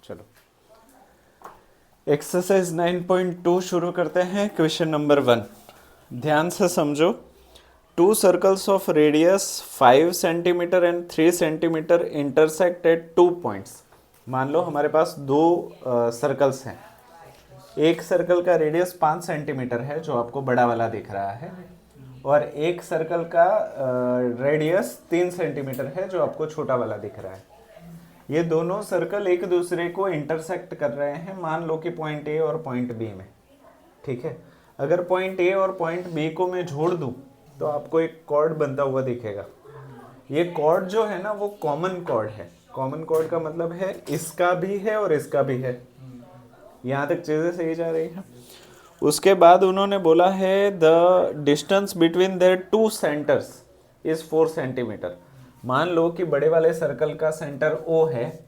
चलो एक्सरसाइज 9.2 शुरू करते हैं। क्वेश्चन नंबर 1 ध्यान से समझो। 2 circles of radius 5 centimetre and 3 centimetre intersect at 2 points. मान लो हमारे पास दो सर्कल्स हैं। एक सर्कल का रेडियस 5 सेंटीमीटर है जो आपको बड़ा वाला दिख रहा है, और एक सर्कल का रेडियस 3 सेंटीमीटर है जो आपको छोटा वाला दिख रहा है। ये दोनों सर्कल एक दूसरे को इंटरसेक्ट कर रहे हैं, मान लो कि पॉइंट ए और पॉइंट बी में। ठीक है, अगर पॉइंट ए और पॉइंट बी को मैं जोड़ दूं तो आपको एक कॉर्ड बनता हुआ दिखेगा। ये कॉर्ड जो है ना वो कॉमन कॉर्ड है। कॉमन कॉर्ड का मतलब है इसका भी है और इसका भी है। यहाँ तक चीजें सही जा रही हैं। उसके बाद उन्होंने बोला है the distance between their 2 centres is 4 centimetre. मान लो कि बड़े वाले सर्कल का सेंटर O है,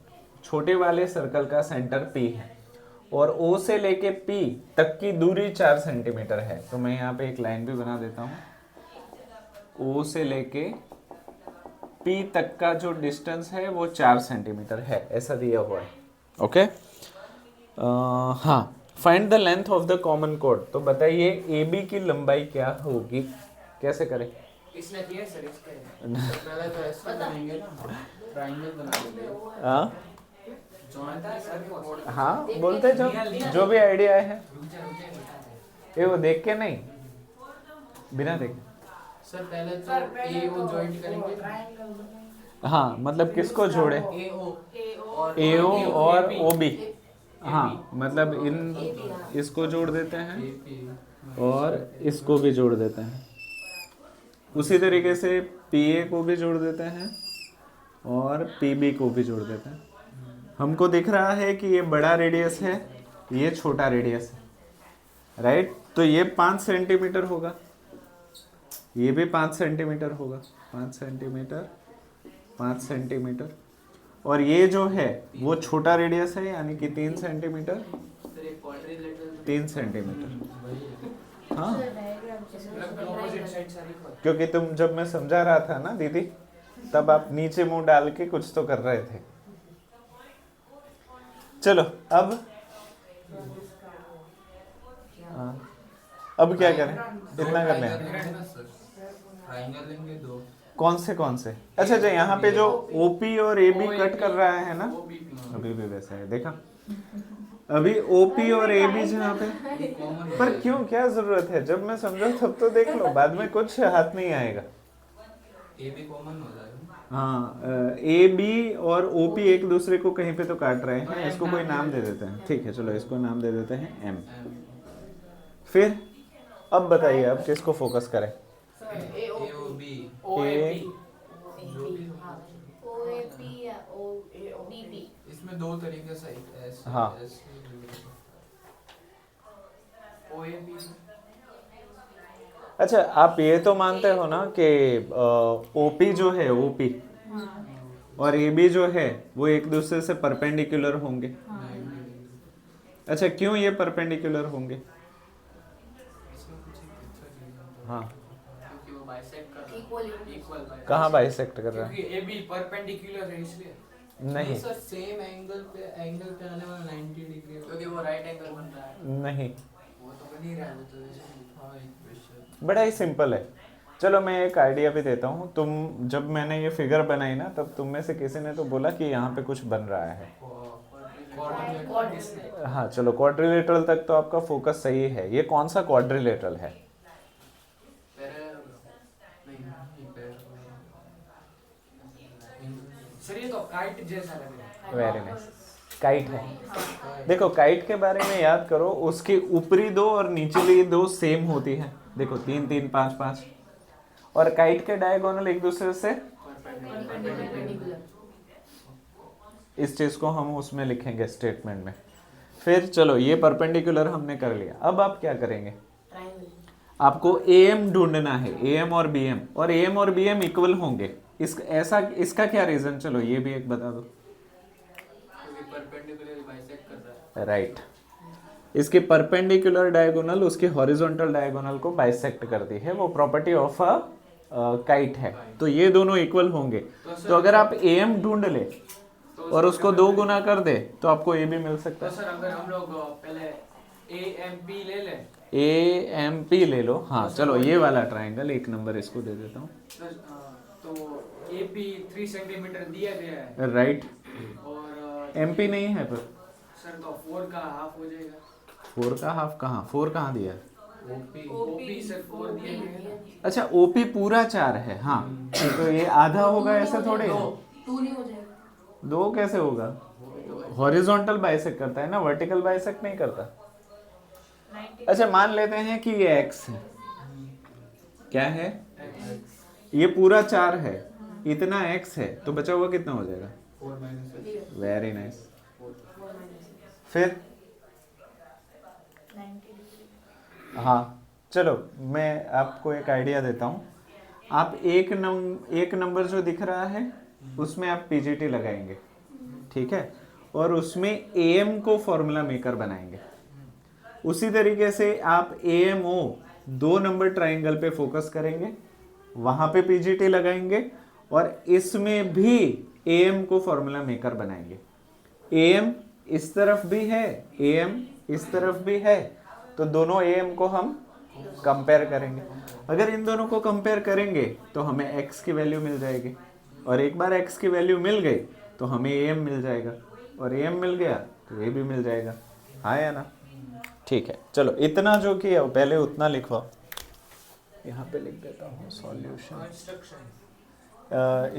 छोटे वाले सर्कल का सेंटर P है, और O से लेके P तक की दूरी 4 सेंटीमीटर है। तो मैं यहाँ पे एक लाइन भी बना देता हूँ। O से लेके P तक का जो डिस्टेंस है वो 4 सेंटीमीटर है, ऐसा दिया हुआ है। ओके, हाँ, find the length of the common chord. तो बताइए AB की लंबाई क्या होगी, कैसे करें? इसने किया सर, इसके पहले तो ऐसा बनाएंगे ना, ट्रायंगल बना देंगे। हाँ जॉइंट है सर। हाँ, बोलते जो भी आइडिया है। ये वो देख के नहीं, बिना देख। सर पहले तो ए ओ जॉइंट करेंगे। हाँ, मतलब किसको जोड़े? ए ओ और ओ बी। हाँ, मतलब इन इसको जोड़ देते हैं और इसको भी जोड़ देते हैं। उसी तरीके से PA को भी जोड़ देते हैं और PB को भी जोड़ देते हैं। हमको दिख रहा है कि ये बड़ा रेडियस है, ये छोटा रेडियस है, राइट? तो ये 5 सेंटीमीटर होगा, ये भी 5 सेंटीमीटर होगा। 5 सेंटीमीटर, 5 सेंटीमीटर, और ये जो है वो छोटा रेडियस है, यानी कि 3 सेंटीमीटर, 3 सेंटीमीटर। हाँ, क्योंकि तुम जब मैं समझा रहा था ना दीदी, तब आप नीचे मुंह डाल के कुछ तो कर रहे थे। चलो अब क्या करें? इतना कर लें। कौन से? अच्छा, यहाँ पे जो OP और AB कट कर रहा है ना, अभी भी वैसा है, देखा? अभी OP और AB जहाँ पे, पर क्यों, क्या जरूरत है? जब मैं समझा तब तो देख लो, बाद में कुछ हाथ नहीं आएगा। AB कॉमन हो जाएगा। हाँ, AB और OP एक दूसरे को कहीं पे तो काट रहे हैं, इसको कोई नाम दे देते हैं। ठीक है, चलो इसको नाम दे देते हैं M। फिर अब बताइए, अब किसको फोकस करें? इसमें दो तरीके से हाँ, अच्छा, आप ये तो मानते हो ना कि OP जो है, OP और AB जो है वो एक दूसरे से परपेंडिकुलर होंगे। अच्छा, क्यों ये परपेंडिकुलर होंगे? हाँ, क्योंकि वो बाइसेक्ट कर रहा है। कहाँ बाइसेक्ट कर रहा है? क्योंकि AB परपेंडिकुलर है इसलिए। नहीं सर, सेम एंगल पे आने वाला 90 डिग्री, क्योंकि वो राइट एंगल बन रहा है। नहीं, वो तो बन ही रहा है, वो तो वैसे लिखा है इक्वेशन। बड़ा ही सिंपल है। चलो मैं एक आइडिया भी देता हूँ। तुम जब मैंने ये फिगर बनाई ना, तब तुम में से किसी ने तो बोला कि यहाँ पे कुछ बन रहा है। हाँ, चलो क्वाड्रिलेटरल तक तो आपका फोकस सही है। ये कौन सा क्वाड्रिलेटरल है? सर ये तो काइट जैसा लग रहा है। वेरी नाइस, काइट है। देखो, काइट के बारे में याद करो, उसकी ऊपरी दो और निचली दो सेम होती है। देखो, 3 3 5 5, और काइट के डायगोनल एक दूसरे से, इस चीज को हम उसमें लिखेंगे स्टेटमेंट में। फिर चलो, ये परपेंडिकुलर हमने कर लिया। अब आप क्या करेंगे? आपको AM ढूंढना है, AM और BM, और AM और BM इक्वल होंगे। इसका क्या रीजन? चलो ये भी एक बता दो। परपेंडिकुलर बाइसेक्ट कर रहा है। राइट, इसके परपेंडिकुलर डायगोनल उसके हॉरिजॉन्टल डायगोनल को बाइसेक्ट करती है। वो प्रॉपर्टी ऑफ अ काइट है। तो ये दोनों इक्वल होंगे। तो अगर आप AM ढूंढ ले और उसको 2 गुना कर दे तो आपको ए बी मिल सकता तो है। सर अगर हम लोग पहले ए एम पी ले लें ए एम पी ले लो, हाँ चलो ये वाला ट्राइंगल 1 नंबर इसको दे देता हूँ। तो ए पी 3 सेंटीमीटर दिया गया है राइट, और एम पी नहीं है पर सर तो 4 का हाफ हो जाएगा। 4 का हाफ कहाँ, 4 कहाँ दिया है? ओपी सर 4 दिया गया है ना। अच्छा ओपी पूरा 4 है, हाँ तो ये आधा होगा ऐसे थोड़े, 2 नहीं हो जाएगा। 2 कैसे होगा? हॉरिजॉन्टल बाइसेक्ट करता है ना, वर्टिकल बाइसेक्ट नहीं करता। अच्छा मान लेते हैं कि ये x है, क्या है? ये पूरा 4 है, इतना x है, तो बचा हुआ कितना हो जाएगा? 4 माइनस वेरी नाइस। फिर हाँ चलो मैं आपको एक आइडिया देता हूँ। आप एक नंबर जो दिख रहा है उसमें आप पीजीटी लगाएंगे, ठीक है, और उसमें एएम को फॉर्मूला मेकर बनाएंगे। उसी तरीके से आप एएमओ 2 नंबर ट्राइंगल पे फोकस करेंगे, वहां पे पीजीटी लगाएंगे, और इसमें भी एएम को फॉर्मूला मेकर बनाएंगे। एएम इस तरफ भी है, एएम इस तरफ भी है, तो दोनों एएम को हम कंपेयर करेंगे। अगर इन दोनों को कंपेयर करेंगे तो हमें x की वैल्यू मिल जाएगी, और एक बार x की वैल्यू मिल गई तो हमें am मिल जाएगा, और am मिल गया तो a भी मिल जाएगा, हाँ या ना? ठीक है चलो इतना जो किया पहले उतना लिखवाओ, यहाँ पे लिख देता हूँ सॉल्यूशन।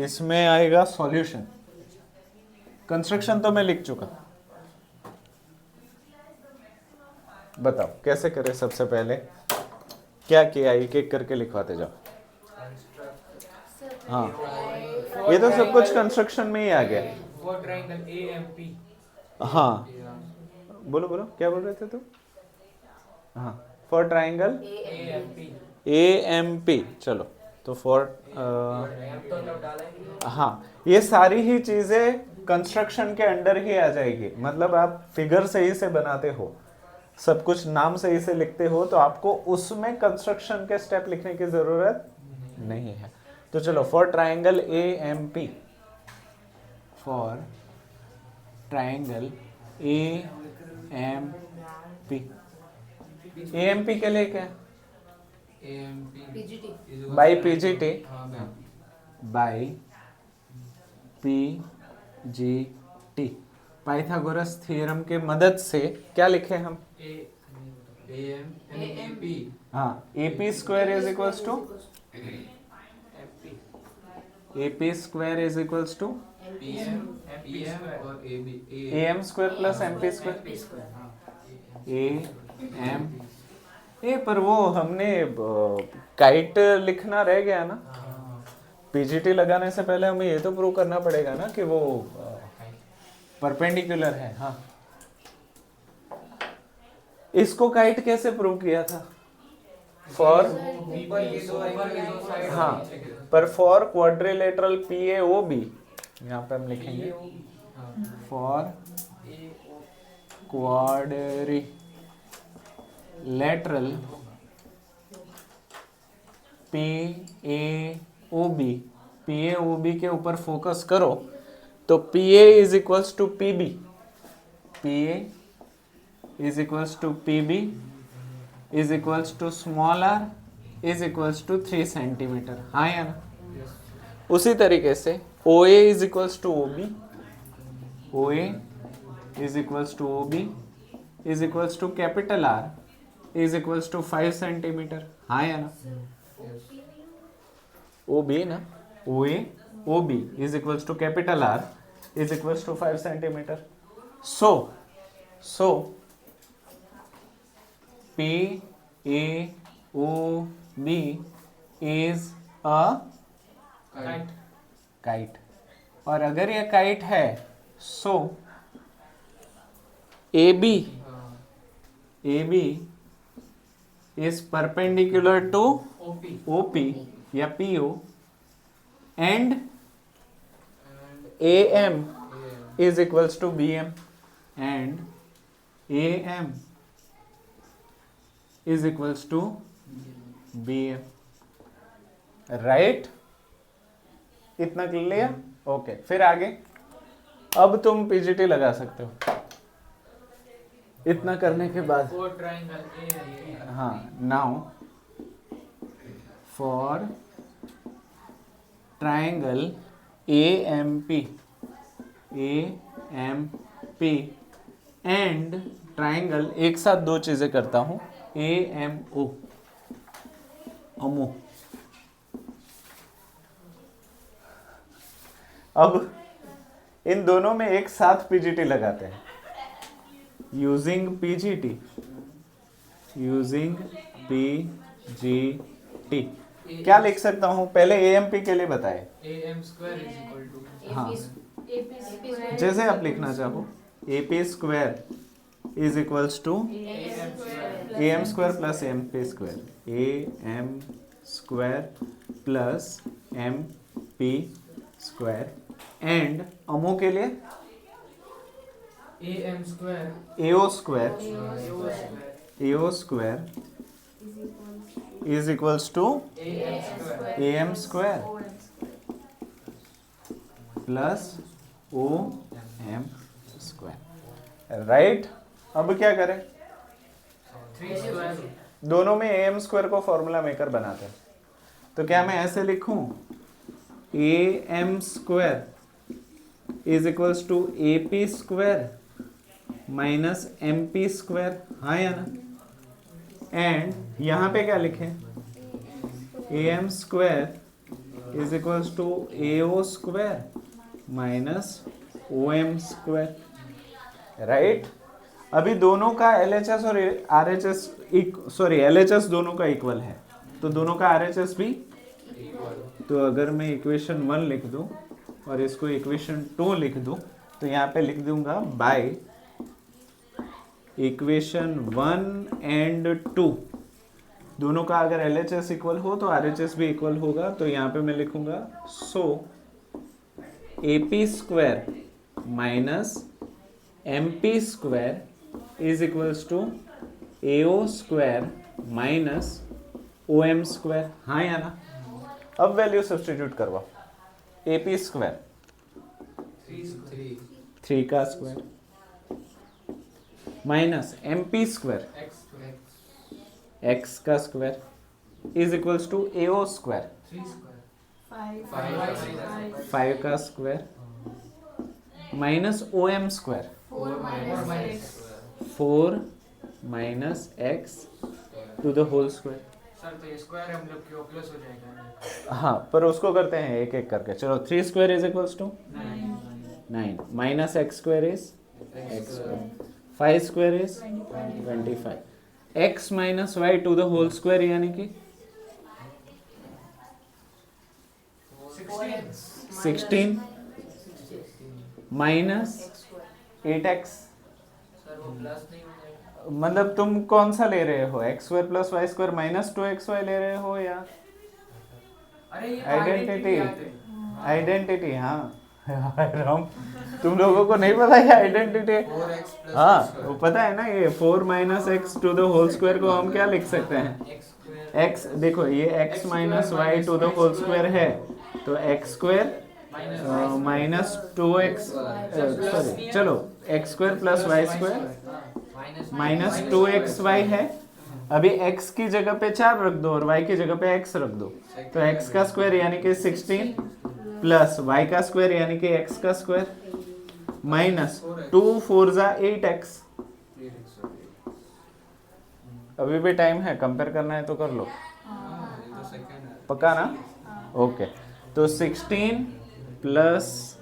इसमें आएगा सॉल्यूशन, कंस्ट्रक्शन तो मैं लिख चुका। बताओ कैसे करें? सबसे पहले क्या किया, एक एक करके लिखवाते जाओ। हाँ ये तो सब कुछ कंस्ट्रक्शन में ही आ गया। वो ट्रायंगल एएमपी। हाँ बोलो बोलो क्या बोल रहे थे तुम? हाँ फॉर ट्राइंगल एएमपी। एएमपी, चलो तो फॉर हाँ ये सारी ही चीजें कंस्ट्रक्शन के अंडर ही आ जाएगी। मतलब आप फिगर सही से बनाते हो, सब कुछ नाम सही से लिखते हो, तो आपको उसमें कंस्ट्रक्शन के स्टेप लिखने की जरूरत नहीं है। तो चलो for triangle AMP, for triangle AMP, AMP के लिए क्या? PGT by PGT, by PGT, Pythagoras theorem के मदद से क्या लिखे हम? एएमपी। हाँ AP square is equals to AP square is equals to PM और AB AM square plus MP square AM। ए पर वो हमने काइट लिखना रह गया ना, पीजीटी लगाने से पहले हमें ये तो प्रूव करना पड़ेगा ना कि वो परपेंडिकुलर है। हाँ इसको काइट कैसे प्रूव किया था? फॉर हाँ पर फॉर क्वाड्रिलेटरल PAOB, यहाँ पे हम लिखेंगे फॉर क्वाड्रिलेटरल PAOB, PAOB के ऊपर फोकस करो तो PA is equals to PB, PA is equals to PB is equals to small r is equals to 3 centimetre, हाँ या ना? उसी तरीके से OA is equals to OB, OA is equals to OB is equals to capital R is equals to 5 centimetre, हाँ या ना? OB ना, OA OB is equals to capital R is equals to 5 centimeter. So PAOB is a kite. और अगर ये kite है so AB is perpendicular to OP या PO and AM is equals to BM and AM is equals to BM, right? इतना clear? Okay फिर आगे अब तुम पीजीटी लगा सकते हो इतना करने के बाद। फोर ट्राइंगल ए है। हाँ, now for triangle AMP and triangle, एक साथ दो चीजें करता हूं, AMO, अमो। अब इन दोनों में एक साथ पीजीटी लगाते हैं, यूजिंग पीजीटी क्या लिख सकता हूं? पहले AMP के लिए बताए। AM square is equal to हाँ, AP स्क्वायर जैसे आप लिखना चाहो, AP square is equals to AM square plus MP square, AM square plus MP square and अमो के लिए AM square AO square AO square AO square is equals to AM square AM square plus OM square, right. अब क्या करें? 3 square दोनों में AM स्क्वायर को फॉर्मूला मेकर बनाते हैं, तो क्या मैं ऐसे लिखूं, AM square is equals to AP square minus MP square, हाँ या ना? एंड यहाँ पे क्या लिखें, AM square is equals to AO square minus OM square, right. अभी दोनों का LHS और RHS LHS दोनों का इक्वल है, तो दोनों का RHS भी। तो अगर मैं इक्वेशन 1 लिख दूं और इसको इक्वेशन 2 लिख दूं, तो यहाँ पे लिख दूंगा बाय इक्वेशन 1 एंड 2, दोनों का अगर LHS इक्वल हो तो RHS भी इक्वल होगा, तो यहाँ पे मैं लिखूंगा so AP square minus MP square is equals to AO square minus OM square, हाँ या ना? अब वैल्यू सब्स्टिट्यूट करवाओ, AP स्क्वायर 3 का square minus MP square x square x का square is equals to AO square 3 square 5 का square minus OM square 4 minus 4 minus x to the whole square. Sir तो ये स्क्वायर हम लोग क्यों plus हो जाएगा? हाँ, पर उसको करते हैं एक एक करके। चलो, 3 square is equals to 9 minus x square is x square, 5 square is 25, x minus y to the whole square यानी कि 16 माइनस 8x। सर वो प्लस नहीं हो जाएगा? मतलब तुम कौन सा ले रहे हो, x square plus y square minus 2xy ले रहे हो या अरे ये आइडेंटिटी? आते हैं। आइडेंटिटी, हाँ। राम, तुम लोगों को नहीं पता ये आइडेंटिटी? 4x प्लस हाँ, वो पता है ना, ये 4 minus x to the whole square को हम क्या लिख सकते हैं, x स्क्वायर x, देखो ये x minus y to the whole square है, तो x square minus 2x, sorry, चलो x square plus y square minus 2xy है। अभी x की जगह पे 4 रख दो और y की जगह पे x रख दो, तो x का स्क्वायर यानी कि 16 प्लस y का स्क्वायर यानी कि x का स्क्वायर माइनस 2 4 जा 8x। अभी भी टाइम है, कंपेयर करना है तो कर लो, पक्का ना? ओके, तो 16 plus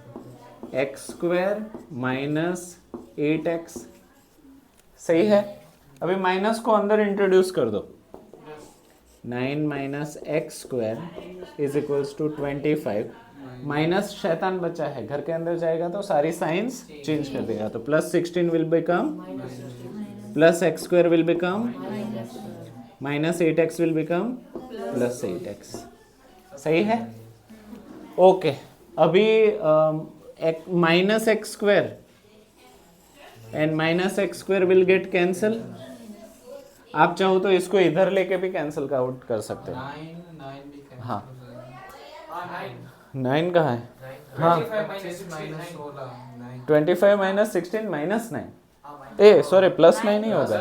x square minus 8x, सही है। अभी माइनस को अंदर इंट्रोड्यूस कर दो, 9 minus x square is equals to 25, minus शैतान बच्चा है, घर के अंदर जाएगा तो सारी साइंस चेंज कर देगा, तो plus 16 will become plus x square will become minus 8x will become plus 8x, सही है। ओके, अभी minus x square and minus x square will get cancel. आप चाहो तो इसको इधर लेके भी कैंसिल आउट कर सकते हैं। 9 भी हाँ, 9 कहाँ है? हाँ 25 माइनस 16 माइनस 9, ए सॉरी प्लस 9 ही होगा।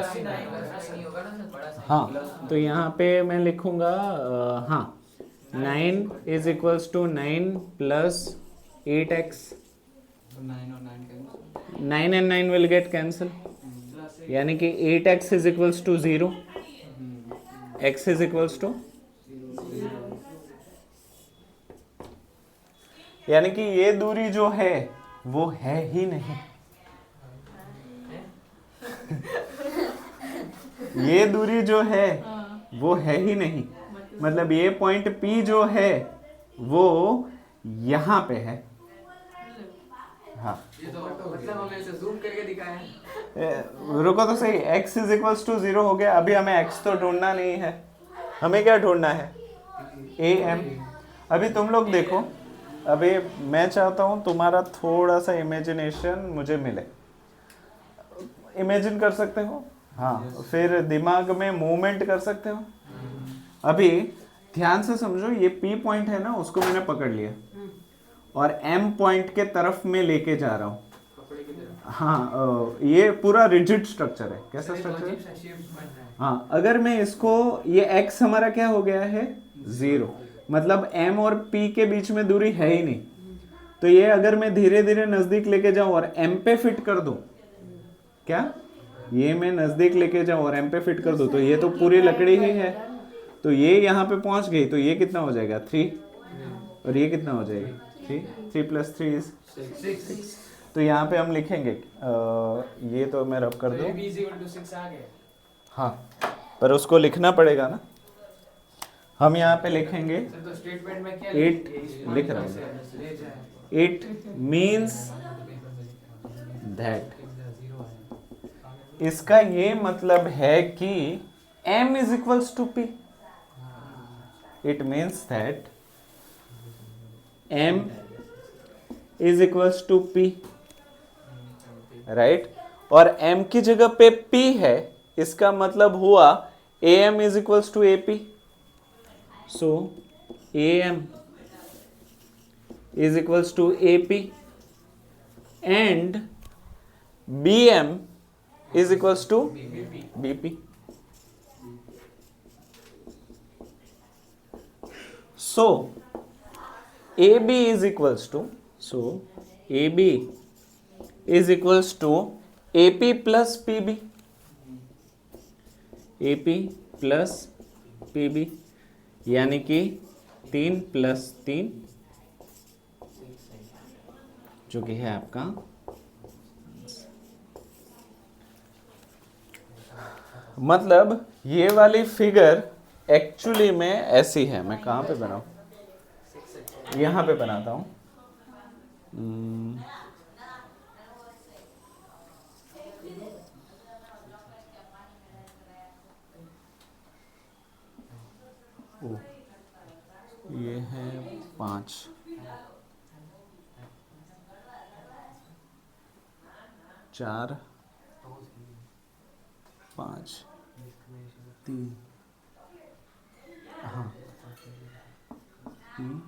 हाँ तो यहाँ पे मैं लिखूंगा हाँ 9 is equals to 9 plus 8x, 9 and 9 will get cancel, यानी कि 8x is equals to 0, x is equals to, यानी कि ये दूरी जो है वो है ही नहीं। ये दूरी जो है वो है ही नहीं, मतलब ये पॉइंट P जो है वो यहाँ पे है। हाँ ये तो मतलब हमें ऐसे जूम करके दिखाया है। रुको तो सही, x इज इक्वल्स टू 0 हो गया। अभी हमें x तो ढूंढना नहीं है, हमें क्या ढूंढना है? am। अभी तुम लोग देखो, अभी मैं चाहता हूँ तुम्हारा थोड़ा सा इमेजिनेशन मुझे मिले। इमेजिन कर सकते हो? हाँ फिर दिमाग में मूवमेंट कर सकते हो। अभी ध्यान से समझो, ये P पॉइंट है ना, उसको मैंने पकड़ लिया और M पॉइंट के तरफ में लेके जा रहा हूँ। हाँ ये पूरा रिजिड स्ट्रक्चर है। कैसा स्ट्रक्चर है? हाँ अगर मैं इसको, ये x हमारा क्या हो गया है? 0, मतलब m और p के बीच में दूरी है ही नहीं। तो ये अगर मैं धीरे धीरे नजदीक लेके जाऊं और m पे फिट कर दूं, क्या ये मैं नजदीक लेके जाऊं और m पे फिट कर दूं, तो ये तो पूरी लकड़ी ही है। तो ये यहाँ पे पहुंच गई, तो ये कितना हो जाएगा? 3, और ये कितना हो जाएगी? 3 प्लस 3 इज 6। तो यहाँ पे हम लिखेंगे ये तो मैं रब कर दूं। हाँ पर उसको लिखना पड़ेगा ना, हम यहाँ पे लिखेंगे तो स्टेटमेंट में क्या 8 लिख रहे हैं। 8 मीन्स दैट, इसका ये मतलब है कि m is equals to p। It means that m is equals to p, right. और m की जगह पे p है, इसका मतलब हुआ am is equals to ap। So am is equals to ap and bm is equals to bp. So ab is equals to, so ab is equals to ap plus pb, ap plus pb, यानी कि 3 plus 3 जो कि है आपका, मतलब ये वाली figure actually में ऐसी है। मैं कहाँ पे बनाऊं? यहाँ पे बनाता हूँ। ये है 5, 4, 5, 3, हाँ 3,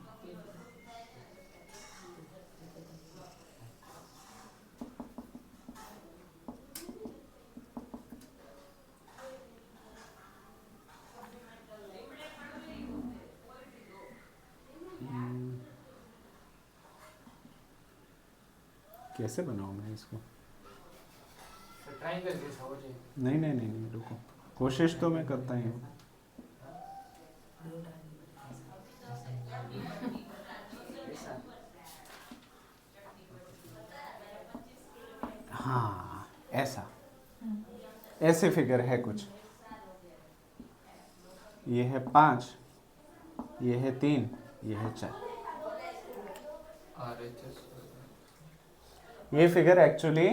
कैसे बनाऊँ मैं इसको? ट्रायंगल जैसा हो जाए। नहीं नहीं नहीं नहीं, रुको, कोशिश तो मैं करता ही हूँ। हाँ ऐसा, ऐसे फिगर है कुछ। ये है 5, ये है 3, ये है 4। ये फिगर एक्चुअली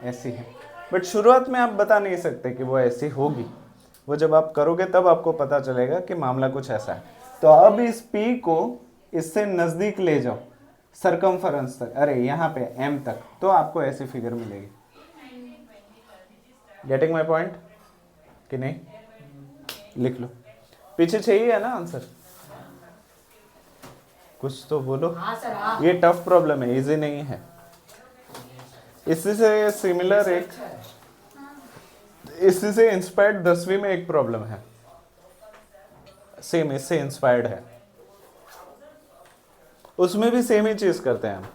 ऐसी है, बट शुरुआत में आप बता नहीं सकते कि वो ऐसी होगी। वो जब आप करोगे तब आपको पता चलेगा कि मामला कुछ ऐसा है। तो अब इस P को इससे नज़दीक ले जाओ सरकमफरेंस तक, अरे यहाँ पे M तक, तो आपको ऐसी फिगर मिलेगी। गेटिंग माई पॉइंट कि नहीं? लिख लो। पीछे चाहिए है ना आंसर? कुछ तो बोलो। हाँ सर हाँ। ये टफ प्रॉब्लम है, इजी नहीं है। इसी से सिमिलर एक, इसी से इंस्पायर्ड 10वीं में एक प्रॉब्लम है, सेम इससे इंस्पायर्ड है, उसमें भी सेम ही चीज करते हैं हम।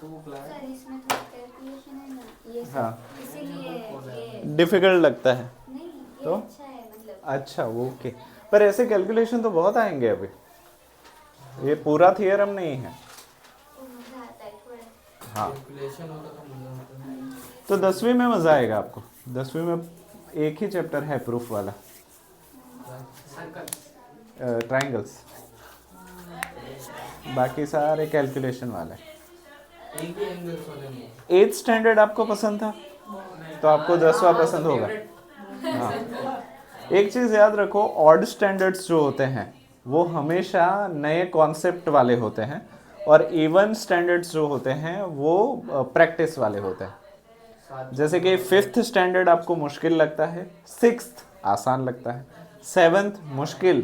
तो वो क्लास सर इसमें थोड़ा कैलकुलेशन है ना, ये सब हाँ, इसीलिए ये डिफिकल्ट लगता है। नहीं, ये तो? अच्छा है मतलब। अच्छा ओके, पर ऐसे कैलकुलेशन तो बहुत आएंगे अभी, ये पूरा थियरम नहीं है। वो मजा आता है थोड़ा। हाँ, कैलकुलेशन होता तो मजा आता है। तो 10वीं में मजा आएगा आपको। 10वीं में एक ही चैप्टर है प्रूफ वाला, सर्कल ट्राइंगल्स, बाकी सारे कैलकुलेशन वाले। एक ही एंगल्स वाले नहीं। 8th स्टैंडर्ड आपको पसंद था तो आपको 10वां पसंद होगा। हाँ, एक चीज याद रखो, ऑड स्टैंडर्ड्स जो होते हैं वो हमेशा नए कॉन्सेप्ट वाले होते हैं, और इवन स्टैंडर्ड्स जो होते हैं वो प्रैक्टिस वाले होते हैं। जैसे कि 5th स्टैंडर्ड आपको मुश्किल लगता है, 6th आसान लगता है, 7th मुश्किल,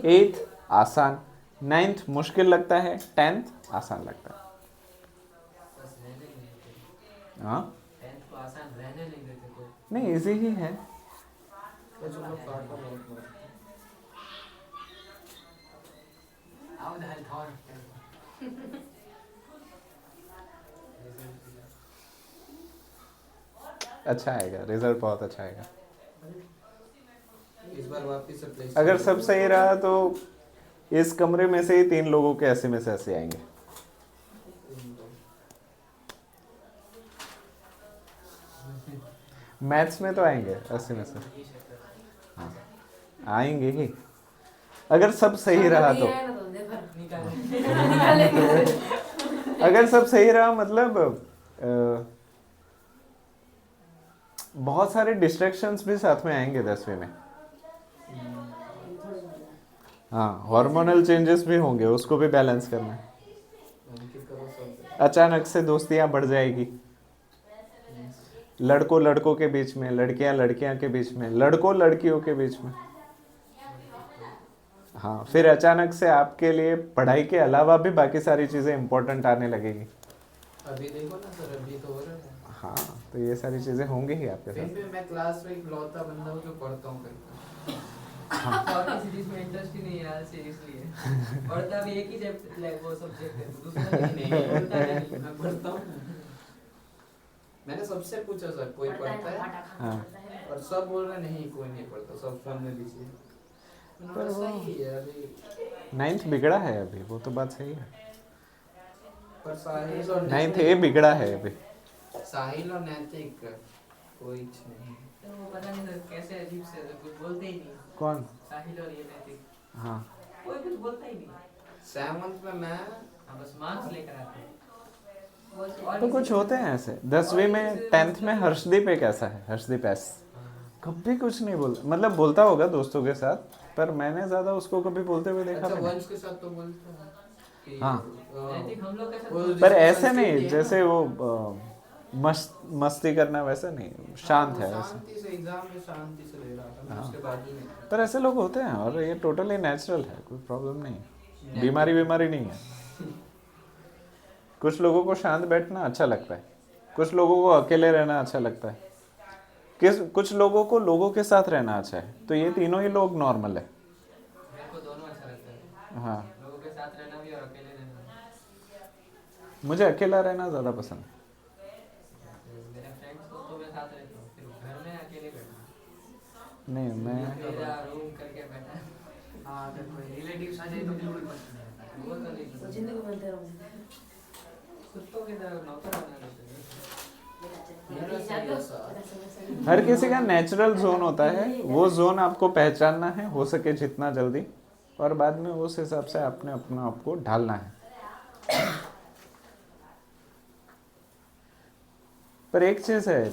8th आसान, 9th मुश्किल लगता है, 10th आसान लगता है। बस रहने नहीं देते। हाँ 10th को आसान रहने नहीं देते कोई। नहीं, इजी ही है। बस वो लोग काटो बहुत बहुत। आओ दाल खाओ। अच्छा आएगा रिजल्ट, बहुत अच्छा आएगा। इस बार वापस से प्लेस अगर सब सही रहा तो इस कमरे में से ही 3 लोगों के ऐसे में से ऐसे आएंगे। मैथ्स में तो आएंगे 80 में से, हाँ आएंगे ही, अगर सब सही रहा तो। अगर सब सही रहा मतलब बहुत सारे डिस्ट्रैक्शंस भी साथ में आएंगे 10वीं में। हाँ, हार्मोनल चेंजेस भी होंगे, उसको भी बैलेंस करना है। अचानक से दोस्तियां बढ़ जाएगी, लड़कों लड़कों के बीच में, लड़कियां लड़कियां के बीच में, लड़कों लड़कियों के बीच में। हाँ, फिर अचानक से आपके लिए पढ़ाई के अलावा भी बाकी सारी चीजें इंपॉर्टेंट आने लगेगी। अभी देखो ना सर, अभी तो हो रहा है। हाँ, तो ये सारी चीजें होंगी ही आपके फिर साथ। भी मैं क्लास में इकलौता बंदा हूँ जो पढ़ता हूँ और किसी चीज में इंटरेस्ट ही नहीं है यार, सीरियसली है। और तब एक ही चैप्टर वो सब्जेक्ट है, तो दूसरा नहीं पढ़ता नहीं। मैं पढ़ता हूँ। मैंने सबसे पूछा सर कोई पढ़ता है, हाँ, और सब बोल रहे नहीं कोई नहीं पढ़ता, सब फोन में बिजी है। पर वो- सही है अभी। 9th बिगड़ा है अभी, वो तो बात सही है। पर साहिल और 9th ए बिगड़ा है अभी। साहिल और नैतिक कोई नहीं। तो वो पता नहीं सर कैसे अजीब से कुछ बोलते ही नहीं। कौन? साहिल और ये नैतिक हाँ, कोई कुछ बोलता ही नहीं। 7th में मैं हम बस मार्क्स लेकर आते हैं। तो कुछ होते हैं ऐसे। 10वीं में 10th में हर्षदीप एक ऐसा है, हर्षदीप एस, कभी कुछ नहीं बोलता, मतलब बोलता होगा दोस्तों के साथ, पर मैंने ज्यादा उसको कभी बोलते हुए देखा अच्छा भी नहीं। वंश के साथ तो बोलते हैं कि हाँ। नैतिक हम लोग के साथ वो बोलते पर जिसको ऐसे संस्कृत नहीं है ना, जैसे वो मस्ती करना, वैसा नहीं, शांत है वो ऐसे। शांति से एग्जाम में शांति से ले रहा था, मैं हाँ। उसके बाद ही नहीं। पर ऐसे लोग होते हैं, और ये टोटली नेचुरल है, कोई प्रॉब्लम नहीं है, बीमारी नहीं है। कुछ लोगों को शांत बैठना अच्छा लगता है, कुछ लोगों को अकेले रहना अच्छा लगता है, कुछ लोगों को लोगों के साथ रहना अच्छा है। तो ये तीनों ही लोग नॉर्मल है। मेरे को दोनों अच्छा लगता है, हाँ, लोगों के साथ रहना भी और अकेले रहना। मुझे अकेला रहना ज़्यादा पसंद है। मेरे फ्रेंड्स को तो मैं साथ रहता हूँ, फिर घर में अकेले बैठना। नहीं, मैं मेरा रूम करके बैठा। हाँ अगर कोई रिलेटिव्स आ जाए तो बिल्कुल पसंद नहीं आता। वो तो नहीं, जिंदगी बनते रहो। कुत्तों की तरह नौकर बना देते हैं। मेरा सही है सर। हर किसी का नेचुरल जोन होता है, वो जोन आपको पहचानना है, हो सके जितना जल्दी, और बाद में उस हिसाब से आपने अपना आपको ढालना है। पर एक चीज़ है,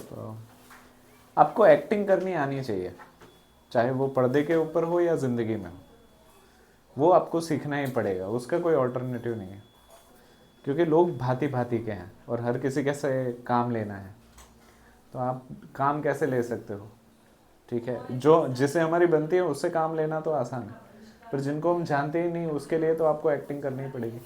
आपको एक्टिंग करनी आनी चाहिए, चाहे वो पर्दे के ऊपर हो या ज़िंदगी में हो, वो आपको सीखना ही पड़ेगा, उसका कोई ऑल्टरनेटिव नहीं है। क्योंकि लोग भांति भांति के हैं और हर किसी कैसे काम लेना है, तो आप काम कैसे ले सकते हो? ठीक है, जो जिसे हमारी बनती है उससे काम लेना तो आसान है, पर जिनको हम जानते ही नहीं उसके लिए तो आपको एक्टिंग करनी ही पड़ेगी।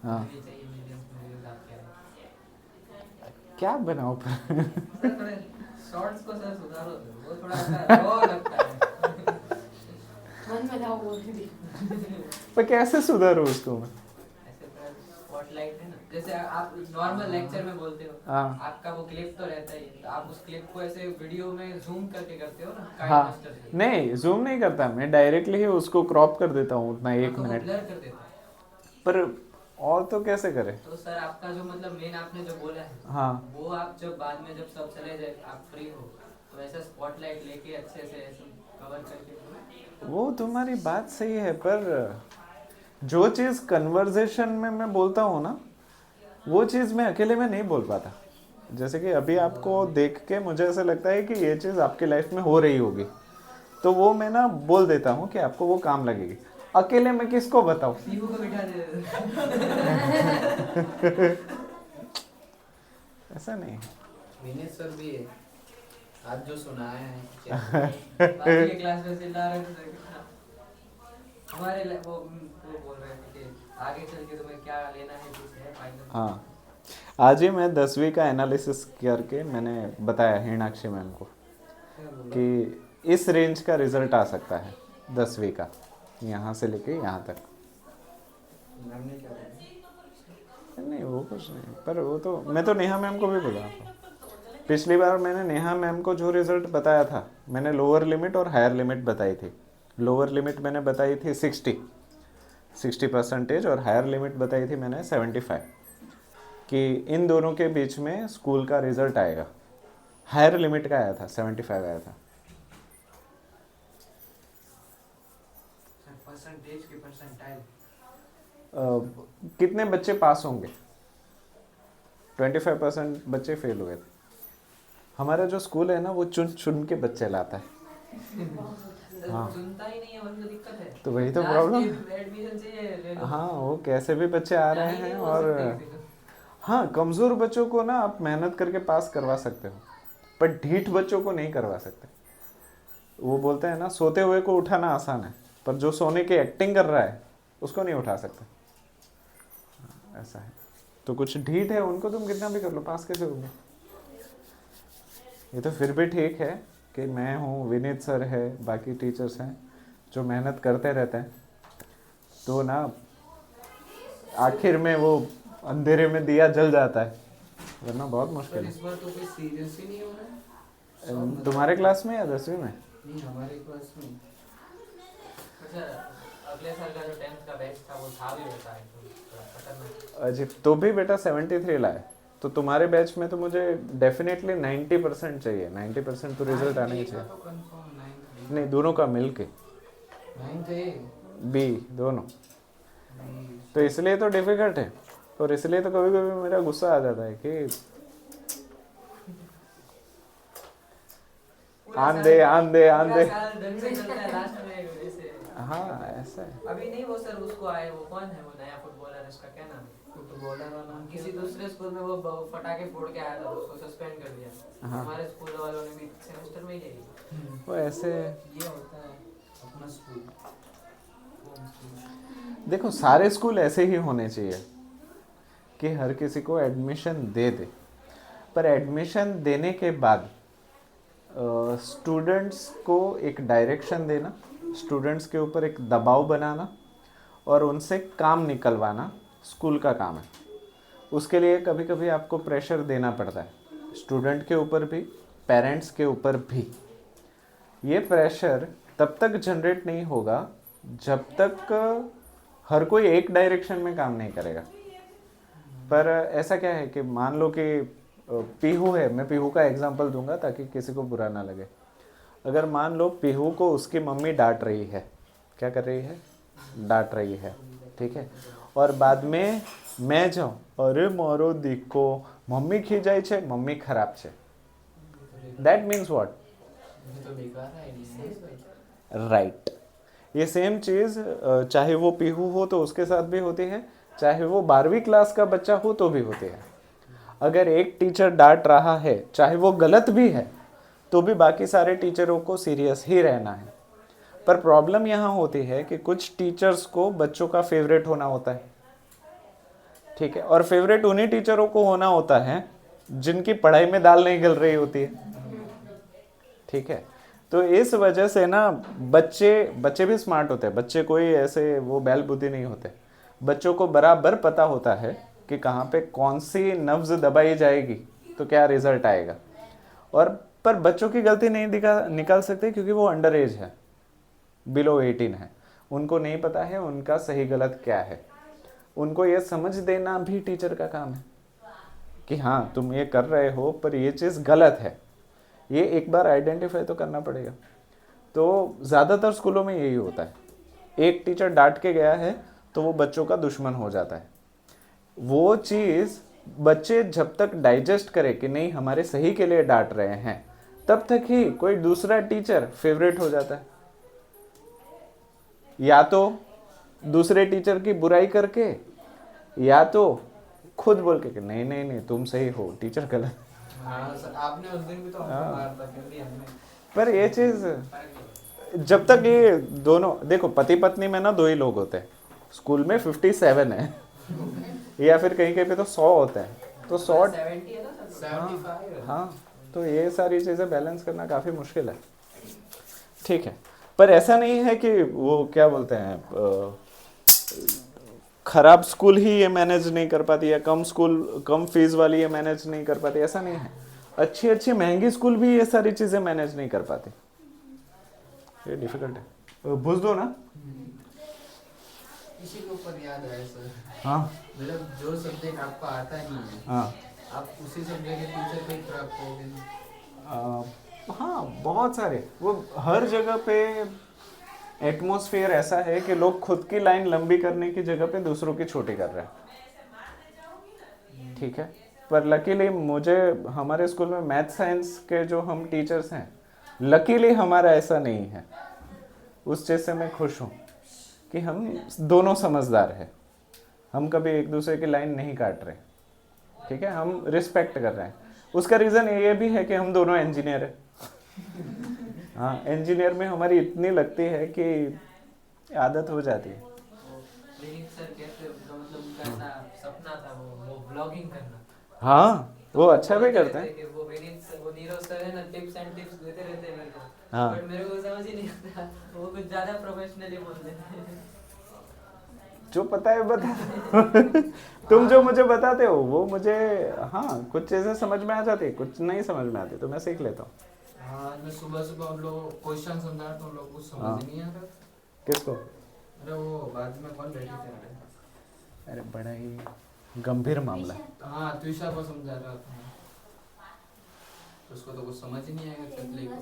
हाँ। ये चाहिए millions में views आपके आए। क्या बनाओ पर सर थोड़े शॉर्ट्स को सर सुधारो सर, वो थोड़ा सा रॉ लगता है। मन में था वो भी पर कैसे सुधारूं उसको मैं? ऐसे थोड़ा स्पॉटलाइट है ना, जैसे आप नॉर्मल लेक्चर में बोलते हो, हाँ आपका वो क्लिप तो रहता ही है, तो आप उस क्लिप को ऐसे वीडियो में जूम करके करते हो ना, हाँ, काइनमास्टर से, नहीं जूम नहीं करता मैं, डायरेक्टली ही उसको क्रॉप कर देता हूँ उतना 1 तो वो मिनट। ब्लर कर देता है। पर और तो कैसे करे? तो सर आपका जो मतलब मेन आपने जो बोला है, हाँ वो आप जब बाद में जब सब चले जाए आप फ्री हो, तो ऐसा स्पॉटलाइट लेके अच्छे से ऐसे कवर करके वो तुम्हारी बात सही है, पर जो चीज़ कन्वर्सेशन में मैं बोलता हूँ ना, वो चीज़ मैं अकेले में नहीं बोल पाता। जैसे कि अभी आपको देख के मुझे ऐसा लगता है कि ये चीज़ आपकी लाइफ में हो रही होगी, तो वो मैं ना बोल देता हूँ कि आपको वो काम लगेगी। अकेले में किसको बताऊँ? पीहू को बिठा दे। ऐसा नहीं। विनीत सर भी है, आज जो सुनाए हैं क्या बाकी के क्लास में चिल्ला रहे थे सर कितना, हमारे वो बोल रहे थे कि आगे चल के तुम्हें क्या लेना है, कुछ है फाइनल। हाँ, आज ही मैं 10वीं का एनालिसिस करके मैंने बताया हीनाक्षी मैम को कि इस रेंज का रिजल्ट आ सकता है 10वीं का, यहाँ से लेके यहाँ तक। मैम ने क्या बोला? नहीं वो कुछ नहीं, पर वो तो मैं तो नेहा मैम को भी बोला था। पिछली बार मैंने नेहा मैम को जो रिजल्ट बताया था, मैंने लोअर लिमिट और हायर लिमिट बताई थी। लोअर लिमिट मैंने बताई थी 60% और हायर लिमिट बताई थी मैंने 75, कि इन दोनों के बीच में स्कूल का रिजल्ट आएगा। हायर लिमिट का आया था 75 आया था। परसेंटेज की परसेंटाइल कितने बच्चे पास होंगे? 25% बच्चे फेल हुए थे। हमारा जो स्कूल है ना, वो चुन चुन के बच्चे लाता है। हाँ। सुनता ही नहीं है, वही तो दिक्कत है। तो वही तो प्रॉब्लम। एडमिशन चाहिए ले लो। हाँ, वो कैसे भी बच्चे आ रहे हैं। और हाँ, कमज़ोर बच्चों को ना आप मेहनत करके पास करवा सकते हो, पर ढीठ बच्चों को नहीं करवा सकते। वो बोलते हैं ना, सोते हुए को उठाना आसान है, पर जो सोने की एक्टिंग कर रहा है उसको नहीं उठा सकते। ऐसा है। तो कुछ ढीठ है, उनको तुम कितना भी कर लो, पास कैसे होंगे? ये तो फिर भी ठीक है कि मैं हूँ, विनीत सर है, बाकी टीचर्स हैं जो मेहनत करते रहते हैं, तो ना आखिर में वो अंधेरे में दिया जल जाता है, वरना बहुत मुश्किल है। इस बार तो कोई सीरियस ही नहीं हो रहा है। तुम्हारे क्लास में या 10वीं में? नहीं, हमारे क्लास में अच्छा, अगले साल का जो 10th का बैच था वो था भी वैसा है, तो थोड़ा खतरनाक। अजीब। तो भी बेटा 73 लाए, तो तुम्हारे बैच में तो मुझे डेफिनेटली 90% चाहिए। 90% तो रिजल्ट आने ही चाहिए। तो कंफर्म 9th नहीं, दोनों का मिल के 9th है। बी दोनों। तो इसलिए तो डिफिकल्ट है, और इसलिए तो कभी कभी मेरा गुस्सा आ जाता है कि आन दे। पूरा साल ढंग से चलता है, लास्ट में ऐसे। हाँ, ऐसा है। अभी नहीं वो सर उसको आए, वो कौन है वो नया फुटबॉलर, उसका क्या नाम है? फुटबॉलर वाला किसी दूसरे स्कूल में वो फटाके फोड़ के आया था, उसको सस्पेंड कर दिया। हाँ। हमारे स्कूल वालों ने भी सेमेस्टर में ही यही। वो ऐसे ये होता है अपना स्कूल। देखो, सारे स्कूल ऐसे ही होने चाहिए कि हर किसी को एडमिशन दे दे, पर एडमिशन देने के बाद स्टूडेंट्स को एक डायरेक्शन देना, स्टूडेंट्स के ऊपर एक दबाव बनाना और उनसे काम निकलवाना स्कूल का काम है। उसके लिए कभी कभी आपको प्रेशर देना पड़ता है, स्टूडेंट के ऊपर भी, पेरेंट्स के ऊपर भी। ये प्रेशर तब तक जनरेट नहीं होगा जब तक हर कोई एक डायरेक्शन में काम नहीं करेगा। पर ऐसा क्या है कि मान लो कि पीहू है, मैं पीहू का एग्जांपल दूंगा ताकि किसी को बुरा ना लगे। अगर मान लो पीहू को उसकी मम्मी डांट रही है, क्या कर रही है? डांट रही है, ठीक है, और बाद में मैं जाऊँ, अरे मारो दीको, मम्मी खीजाई छे, मम्मी खराब छे, दैट मीन्स व्हाट? ये तो बेकार है नहीं। राइट। ये सेम चीज़ चाहे वो पीहू हो तो उसके साथ भी होती है, चाहे वो 12वीं क्लास का बच्चा हो तो भी होती है। अगर एक टीचर डांट रहा है, चाहे वो गलत भी है, तो भी बाकी सारे टीचरों को सीरियस ही रहना है। पर प्रॉब्लम यहाँ होती है कि कुछ टीचर्स को बच्चों का फेवरेट होना होता है, ठीक है, और फेवरेट उन्हीं टीचरों को होना होता है जिनकी पढ़ाई में दाल नहीं गल रही होती है। ठीक है, तो इस वजह से ना बच्चे भी स्मार्ट होते हैं, बच्चे कोई ऐसे वो बैल बुद्धि नहीं होते। बच्चों को बराबर पता होता है कि कहाँ पे कौन सी नब्ज दबाई जाएगी तो क्या रिजल्ट आएगा। और पर बच्चों की गलती नहीं निकाल सकते क्योंकि वो अंडर एज है, बिलो 18 है, उनको नहीं पता है उनका सही गलत क्या है। उनको ये समझ देना भी टीचर का काम है कि हाँ तुम ये कर रहे हो पर ये चीज़ गलत है, ये एक बार आइडेंटिफाई तो करना पड़ेगा। तो ज़्यादातर स्कूलों में यही होता है, एक टीचर डांट के गया है तो वो बच्चों का दुश्मन हो जाता है। वो चीज़ बच्चे जब तक डाइजेस्ट करे कि नहीं हमारे सही के लिए डांट रहे हैं, तब तक ही कोई दूसरा टीचर फेवरेट हो जाता है। या तो दूसरे टीचर की बुराई करके, या तो खुद बोल के कि नहीं नहीं नहीं तुम सही हो, टीचर गलत। हाँ सर, आपने उस दिन भी तो हमको मारा था, फिर भी हमने पर ये चीज़ जब तक ये दोनों, देखो पति पत्नी में ना 2 ही लोग होते हैं, स्कूल में 57 है या फिर कहीं कहीं पे तो 100 होते हैं, तो 100 70 है ना सर? 75 है। हाँ, तो ये सारी चीज़ें बैलेंस करना काफ़ी मुश्किल है। ठीक है, पर ऐसा नहीं है कि वो क्या बोलते हैं खराब स्कूल ही ये मैनेज नहीं कर पाती या कम फीस वाली ये मैनेज नहीं कर पाती, ऐसा नहीं है। अच्छी अच्छी महंगी स्कूल भी ये सारी चीज़ें मैनेज नहीं कर पाती, ये डिफिकल्ट है। बुझ दो ना। इसी के ऊपर याद आया सर, हाँ मतलब जो सब्जेक्ट आपको आता नहीं है, हाँ आप उसी सब्जेक्ट के टीचर पे ही प्राप्त होगे। हाँ, बहुत सारे, वो हर जगह पे एटमॉस्फेयर ऐसा है कि लोग खुद की लाइन लंबी करने की जगह पे दूसरों की छोटी कर रहे हैं। ठीक है, पर लकीली मुझे हमारे स्कूल में मैथ साइंस के जो हम टीचर्स हैं, लकीली हमारा ऐसा नहीं है। उस चीज़ से मैं खुश हूँ कि हम दोनों समझदार हैं, हम कभी एक दूसरे की लाइन नहीं काट रहे। ठीक है, हम रिस्पेक्ट कर रहे हैं। उसका रीज़न ये भी है कि हम दोनों इंजीनियर हैं। हाँ, इंजीनियर में हमारी इतनी लगती है कि आदत हो जाती है। विनीत सर कहते तो मतलब उनका ऐसा सपना था वो ब्लॉगिंग करना। हाँ, वो अच्छा भी करते हैं। कि वो विनीत सर, वो नीरज सर है ना, टिप्स एंड टिप्स देते रहते हैं मेरे को। हाँ। बट मेरे को समझ ही नहीं आता, वो कुछ ज्यादा प्रोफेशनली बोल देते हैं। जो पता है बता तुम जो मुझे बताते हो वो मुझे, हाँ कुछ चीज़ें समझ में आ जाती, कुछ नहीं समझ में आती तो मैं सीख लेता हूँ। हाँ, मैं सुबह सुबह उन लोगों को क्वेश्चन समझा तो उन लोगों को हाँ। समझ नहीं आ रहा। किसको? अरे वो बाद में कौन बैठी थी? अरे बड़ा ही गंभीर मामला है। हाँ, त्विषा को समझा रहा था, उसको तो कुछ समझ ही नहीं आएगा चतले को।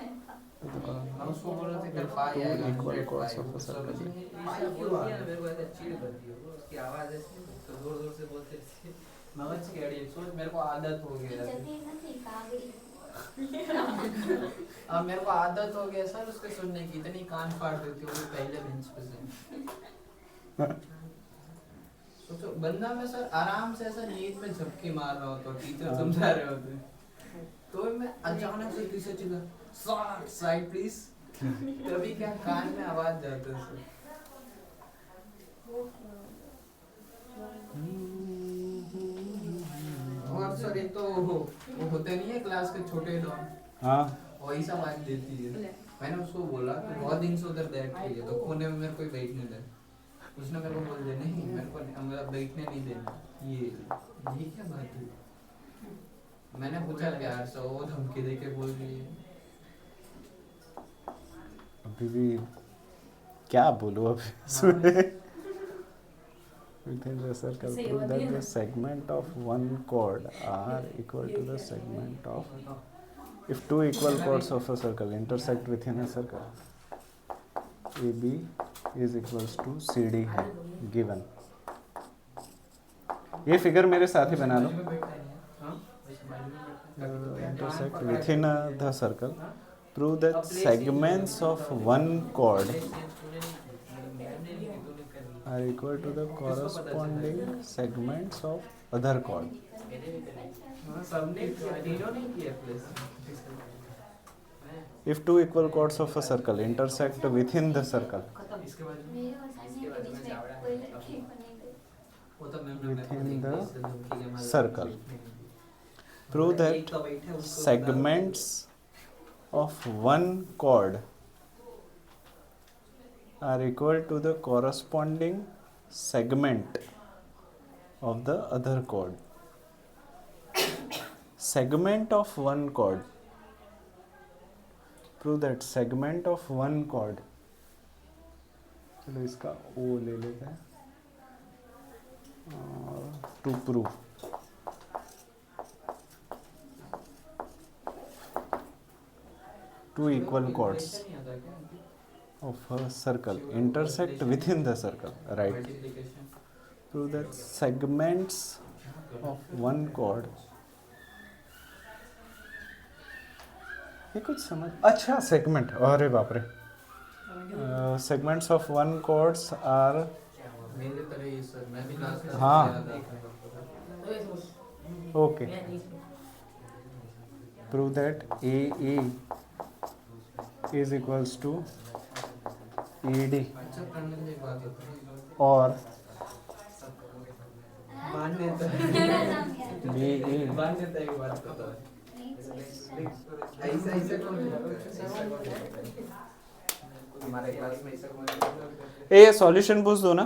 हम उसको बोल रहे थे फिर पाई आएगा, Equal फिर cos पाई, of a कुछ circle. समझ ही नहीं ऐसा पाई क्यों बोलती आ है रहा ना, है? मेरे को ऐसा चिढ़ करती है वो, उसकी आवाज ऐसी तो जोर जोर से बोलते रहती है। समझ के अड़ी सोच, मेरे को आदत हो गया है। अब मेरे को आदत हो गया सर उसके सुनने की, इतनी कान फाड़ देती हूँ पहले बेंच पे से। सोचो बंदा में सर आराम से ऐसा नींद में झपकी मार रहा होता, टीचर समझा रहे होते, तो मैं अचानक से पीछे चिल्ला साइड प्लीज, तभी क्या कान में आवाज जाता है सर। और सर एक तो वो होते नहीं है क्लास के छोटे डॉन, हाँ, वही सब आज देती है। मैंने उसको बोला कि बहुत दिन से उधर बैठ रही है तो कोने में मेरे को बैठने दे। उसने मेरे को बोल दिया नहीं मेरे को मेरा बैठने नहीं देना। ये क्या बात है? मैंने पूछा प्यार से, वो धमकी दे के बोल रही है। अभी भी क्या बोलूँ अभी सुने। Within the circle, prove that the segment of one chord are equal to the segment of, if two equal chords of a circle intersect within a circle, AB is equals to CD है given। ये figure मेरे साथ ही बना लो। Intersect within the circle, prove that segments of one chord are equal to the corresponding segments of other chord। सबने तीनों नहीं किया plus. If two equal chords of a circle intersect within the circle, इसके बाद मेरे और सामने के बीच में कोई लड़की बनेगी। वो तो मैम ने Within the धमकी के मारे circle. Prove एक that का बैठा है, उसको segments of one chord are equal to the corresponding segment of the other chord. Segment of one chord. Prove that segment of one chord. चलो इसका O ले लेते हैं. To prove. Two equal chords नहीं आता क्या of a circle intersect within the circle. Right. Multiplication Prove that segments of one chord. ये कुछ समझ अच्छा सेगमेंट अरे बाप रे segments of one chords are मेरे तरह ही सर मैं भी लास्ट हाँ। तो ये सोच ओके मैं नहीं prove that A is equals to E D अच्छा करने की बात है और मान्यता बी ई मान्यता की बात करता है ऐसा ऐसा कौन हमारे क्लास में ऐसा कौन ए सॉल्यूशन पूछ दो ना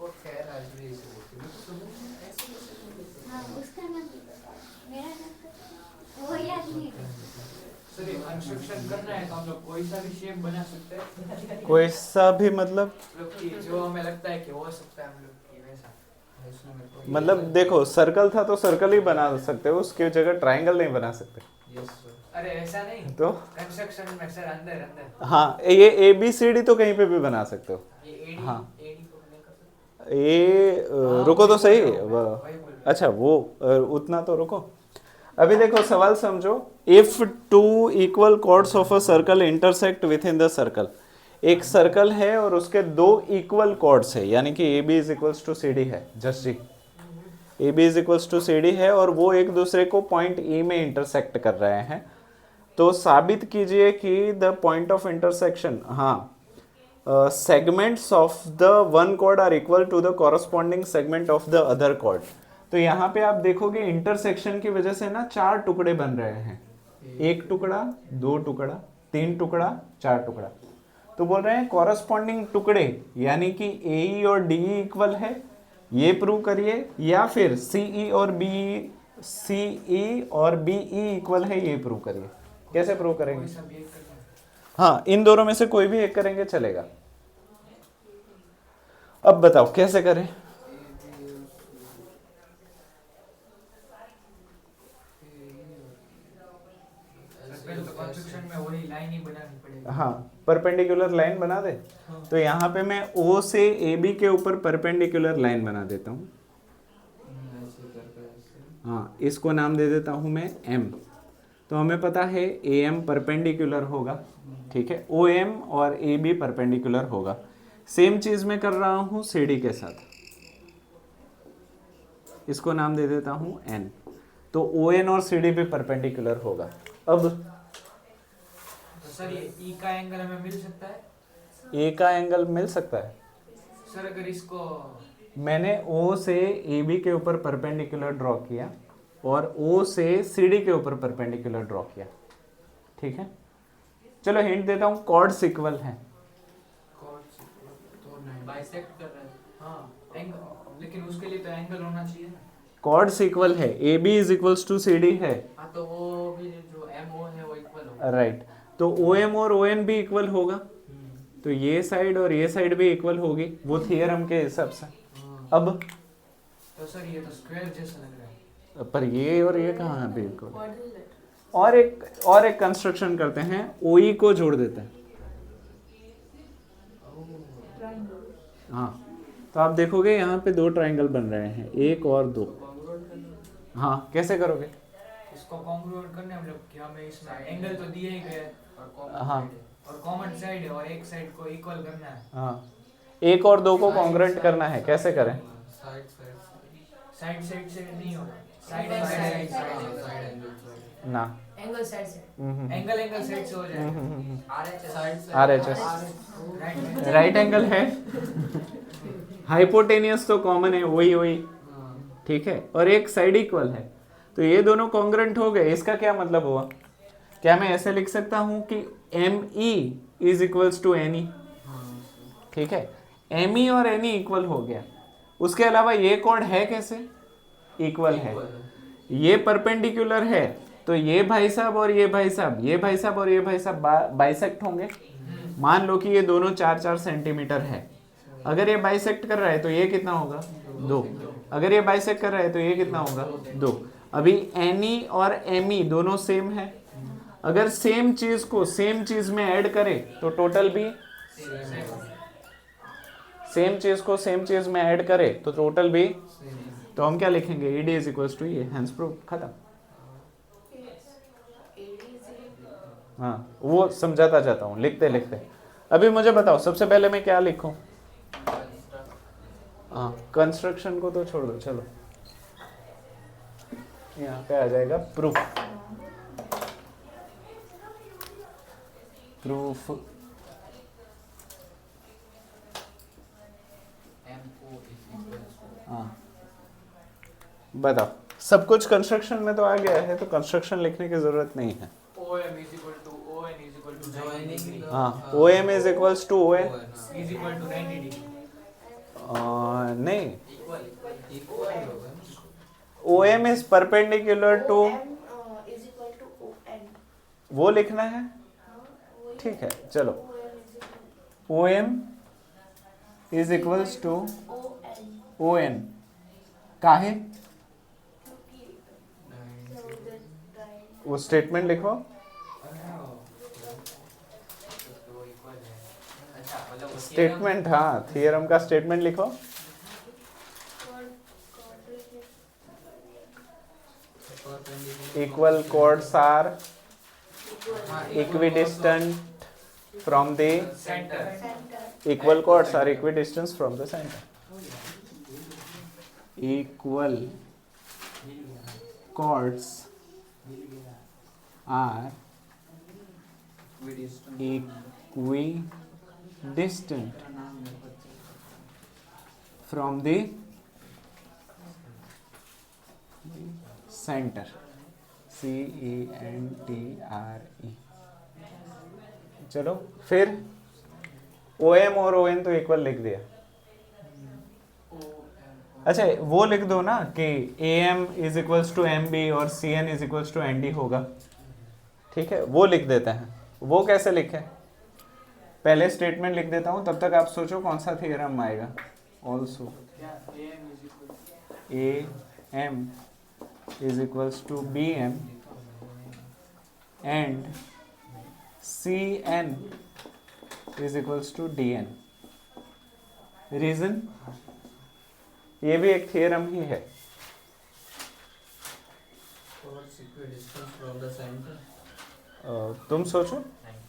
वो खैर आज भी ऐसे बोलती है हाँ उसका नाम भी बता मेरा नाम वो याद नहीं सर ये कंस्ट्रक्शन करना है तो हम लोग कोई सा भी शेप बना सकते हैं कोई सा भी मतलब कि जो हमें लगता है कि हो सकता है हम लोग कि वैसा इसमें मेरे को मतलब देखो सर्कल था तो सर्कल ही बना सकते हो उसकी जगह ट्रायंगल नहीं बना सकते यस सर अरे ऐसा नहीं तो कंस्ट्रक्शन में सर अंदर अंदर हाँ ये ए बी सी डी तो कहीं पे भी बना सकते हो ये एडी हाँ। एडी को नहीं कर सकते ये रुको तो सही वही बोल अच्छा वो उतना तो रुको अभी देखो सवाल समझो if two equal chords of a circle intersect with in the circle एक सर्कल है और उसके दो इक्वल कॉर्ड्स है यानी कि A B is equals to C D है जस्ट जी A B is equals to C D है और वो एक दूसरे को पॉइंट ई में इंटरसेक्ट कर रहे हैं तो साबित कीजिए कि द पॉइंट ऑफ इंटरसेक्शन हाँ segments of the one chord are equal to the corresponding segment of the other chord. तो यहाँ पे आप देखोगे इंटरसेक्शन की वजह से ना चार टुकड़े बन रहे हैं एक टुकड़ा दो टुकड़ा तीन टुकड़ा चार टुकड़ा तो बोल रहे हैं कॉरस्पॉन्डिंग टुकड़े यानी कि ए और डी इक्वल है ये प्रूव करिए या फिर सी और बी इक्वल है ये प्रूव करिए कैसे प्रूव करेंगे कोई सा भी एक करना है हाँ इन दोनों में से कोई भी एक करेंगे चलेगा अब बताओ कैसे करें पहले तो कंस्ट्रक्शन में वही लाइन ही बनानी पड़ेगी हाँ परपेंडिकुलर लाइन बना दे तो यहाँ पे मैं ओ से ए बी के ऊपर परपेंडिकुलर लाइन बना देता हूँ ऐसे करके ऐसे हाँ इसको नाम दे देता हूँ मैं एम तो हमें पता है ए एम परपेंडिकुलर होगा ठीक है ओ एम और ए बी परपेंडिकुलर होगा सेम चीज मैं कर रहा हूँ सी डी के साथ इसको नाम दे देता हूँ एन तो ओ एन और सी डी भी परपेंडिकुलर होगा अब तो सर ये ई का एंगल हमें मिल सकता है ए का एंगल मिल सकता है सर अगर इसको मैंने ओ से ए बी के ऊपर परपेंडिकुलर ड्रॉ किया और ओ से सी डी के ऊपर परपेंडिकुलर ड्रॉ किया ठीक है चलो हिंट देता हूँ कॉर्ड्स इक्वल हैं तो नहीं बाइसेक्ट कर रहा है हाँ एंगल लेकिन उसके लिए तो एंगल होना चाहिए ना कॉर्ड्स इक्वल है A B is equals to C D है हाँ तो वो भी जो एम ओ है वो इक्वल होगा राइट तो ओ एम और ओ एन भी इक्वल होगा तो ये साइड और ये साइड भी इक्वल होगी वो थियरम के हिसाब से हाँ। अब तो सर ये तो स्क्वायर जैसा लग रहा है पर ये और ये कहाँ है बिल्कुल कोऑर्डिनेट और एक कंस्ट्रक्शन करते हैं ओई को जोड़ देते हैं ट्रायंगल हाँ तो आप देखोगे यहाँ पे दो ट्रायंगल बन रहे हैं एक और दो कॉन्ग्रुएंट करना हाँ कैसे करोगे इसको कॉन्ग्रुएंट करने हम लोग कि हमें इसमें एंगल तो दिए ही गए और कॉमन हाँ। साइड है और कॉमन साइड है और एक साइड को इक्वल करना है हाँ एक और दो को कॉन्ग्रुएंट करना है कैसे करें साइड साइड नहीं होगा साइड साइड ना एंगल साइड से एंगल साइड से हो जाएगा RHS RHS राइट एंगल है, हाइपोटेनियस तो कॉमन है, वही वही, ठीक है, और एक साइड इक्वल है, तो ये दोनों कॉन्ग्रुएंट हो गए। इसका क्या मतलब हुआ, क्या मैं ऐसे लिख सकता हूं कि ME is equals to NE, ठीक है, ME और NE इक्वल हो गया। उसके अलावा ये कॉर्ड है कैसे, इक्वल है, ये परपेंडिकुलर है, तो ये भाई साहब और ये भाई साहब, ये भाई साहब और ये भाई साहब बाइसेक्ट होंगे। मान लो कि ये दोनों 4-4 सेंटीमीटर है, अगर ये बाइसेक्ट कर रहा है तो ये कितना होगा 2, अगर ये बाइसेक्ट कर रहा है तो ये कितना होगा 2। अभी NE और ME दोनों सेम है, अगर सेम चीज को सेम चीज में ऐड करें तो टोटल भी सेम चीज को सेम चीज में ऐड करें तो टोटल भी, तो हम क्या लिखेंगे, AD इज इक्वल्स टू ये, हेंस प्रूफ, खत्म। हाँ वो समझाता जाता हूँ लिखते लिखते। अभी मुझे बताओ सबसे पहले मैं क्या लिखूं, हाँ कंस्ट्रक्शन को तो छोड़ दो, चलो यहाँ पे आ जाएगा प्रूफ, प्रूफ हाँ बताओ, सब कुछ कंस्ट्रक्शन में तो आ गया है, तो कंस्ट्रक्शन लिखने की जरूरत नहीं है। OM is equal to ON is equal to 90 degree. हाँ OM is equals to ON, Is equal to 90 degree. नहीं, Equal होगा. OM is perpendicular to, is equal to ON। वो लिखना है, ठीक है चलो, OM is equals to ON, काहे, वो स्टेटमेंट लिखो, स्टेटमेंट, हाँ थियरम का स्टेटमेंट लिखो, equal chords are equidistant from the Center. equal chords are equidistant from the center. Equal chords are equidistant from the center. CENTRE। चलो फिर OM और ON तो इक्वल लिख दिया, अच्छा वो लिख दो ना कि AM is equals to MB और CN is equals to ND होगा, ठीक है वो लिख देते हैं। वो कैसे लिखे, पहले स्टेटमेंट लिख देता हूं, तब तक आप सोचो कौन सा थ्योरम आएगा। Also AM is equals to BM and CN is equals to DN। Reason, ये भी एक थ्योरम ही है। Chords equidistant from the center. तुम सोचो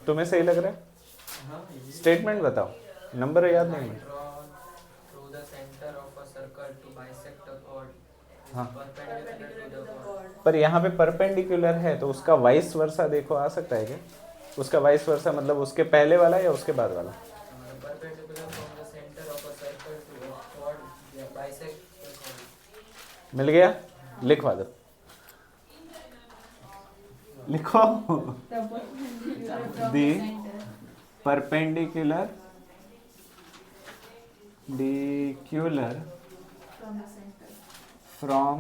तुम्हें सही लग रहा है, स्टेटमेंट बताओ, नंबर याद नहीं है। Drawn through the center of a circle to bisect a chord हाँ perpendicular to the chord. पर यहाँ पे परपेंडिकुलर है तो उसका वाइस वर्सा देखो आ सकता है क्या, उसका वाइस वर्सा मतलब उसके पहले वाला या उसके बाद वाला। Perpendicular from the center of a circle to a chord bisect the chord. मिल गया, लिखवा दो, लिखो दी परपेंडिकुलर डिक्यूलर from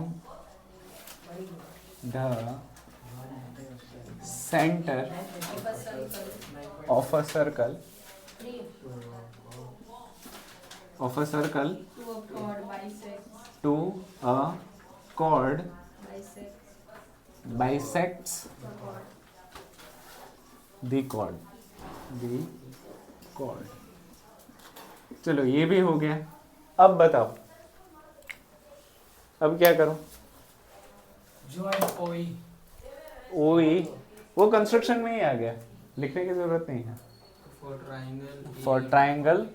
the center of a circle to a chord bisects the chord। चलो ये भी हो गया, अब बताओ अब क्या करूं। Join OE. OE वो कंस्ट्रक्शन में ही आ गया, लिखने की जरूरत नहीं है। For triangle. फॉर ट्राइंगल,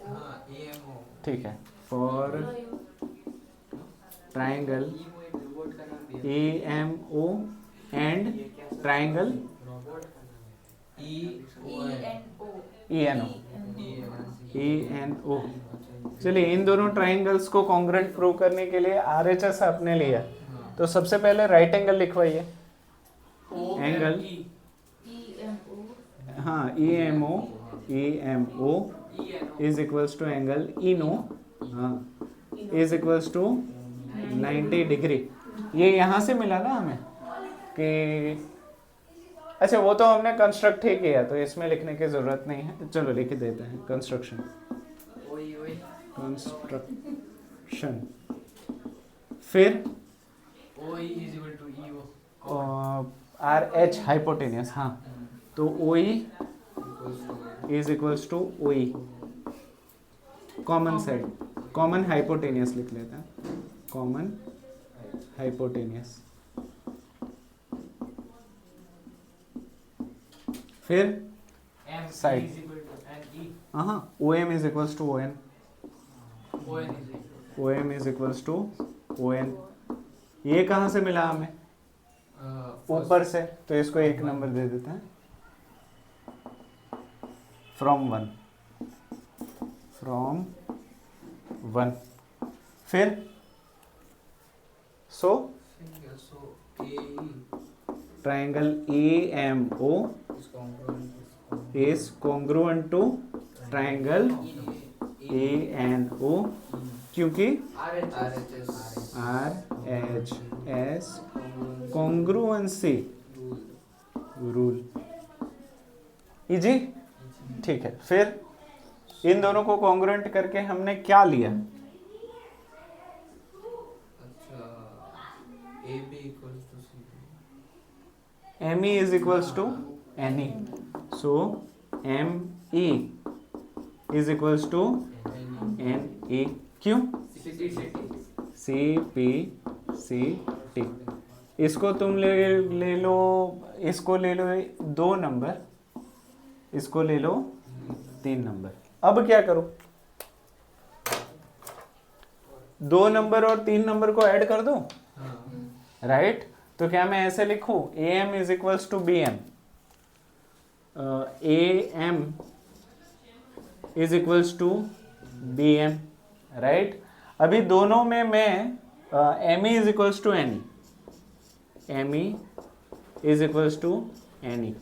हाँ EMO. ठीक है, फॉर ट्राइंगल रोबोट का नाम दिया EMO एंड ट्राइंगल रोबोट का नाम है ENO E ENO। चलिए इन दोनों ट्राइंगल्स को कॉन्ग्रुएंट प्रूव करने के लिए RHS आपने लिया, तो सबसे पहले राइट एंगल लिखवाइए। एंगल हाँ EMO is equals to angle ENO हाँ इज इक्वल्स टू 90 डिग्री। ये यहाँ से मिला ना हमें कि अच्छा वो तो हमने कंस्ट्रक्ट ही किया, तो इसमें लिखने की जरूरत नहीं है, चलो लिख देते हैं कंस्ट्रक्शन। कंस्ट्रक्शन फिर RH हाइपोटेनियस, हाँ तो OE is equals to OE common side, common hypotenuse लिख लेते हैं, कॉमन हाइपोटेनियस। फिर साइड हाँ OM is equals to ON, OM is equals to ON। ये कहाँ से मिला हमें? ऊपर से, तो इसको एक नंबर दे देते हैं फ्रॉम वन। फिर so triangle EMO is congruent to triangle ANO क्योंकि RHS congruency रूल। इजी, ठीक है। फिर इन दोनों को कॉन्ग्रुएंट करके हमने क्या लिया? ME is equals to NE, so ME is equals to NE। क्यों? CPCT। इसको तुम ले लो, इसको ले लो 2 नंबर, इसको ले लो 3 नंबर। अब क्या करो? 2 नंबर और 3 नंबर को ऐड कर दो, राइट? तो क्या मैं ऐसे लिखूं? AM is equals to BM, AM is equals to BM, right? अभी दोनों में मैं ME is equals to NE, ME is equals to NE,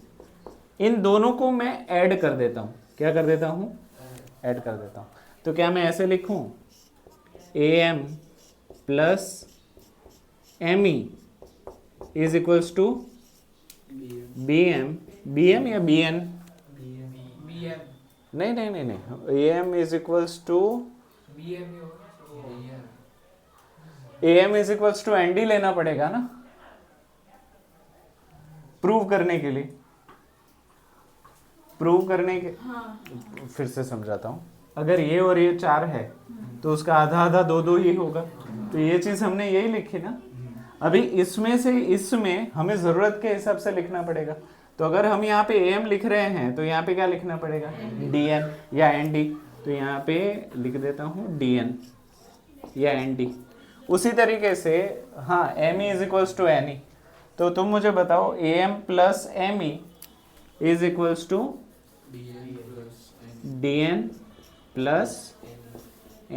इन दोनों को मैं ऐड कर देता हूं। क्या कर देता हूं? ऐड कर देता हूं। तो क्या मैं ऐसे लिखूं? AM plus ME is equals to BM या BN? नहीं, AM is equals to AM is equals to ND लेना पड़ेगा ना प्रूव करने के लिए। फिर से समझाता हूं। अगर ये और ये 4 है तो उसका आधा आधा 2 ही होगा, तो ये चीज हमने यही लिखी ना। अभी इसमें से इसमें हमें जरूरत के हिसाब से लिखना पड़ेगा। तो अगर हम यहाँ पे AM लिख रहे हैं तो यहाँ पे क्या लिखना पड़ेगा? DN या ND। तो यहाँ पे लिख देता हूँ DN या ND। उसी तरीके से हाँ ME is equals to NE, तो तुम मुझे बताओ AM plus ME is equals to DN plus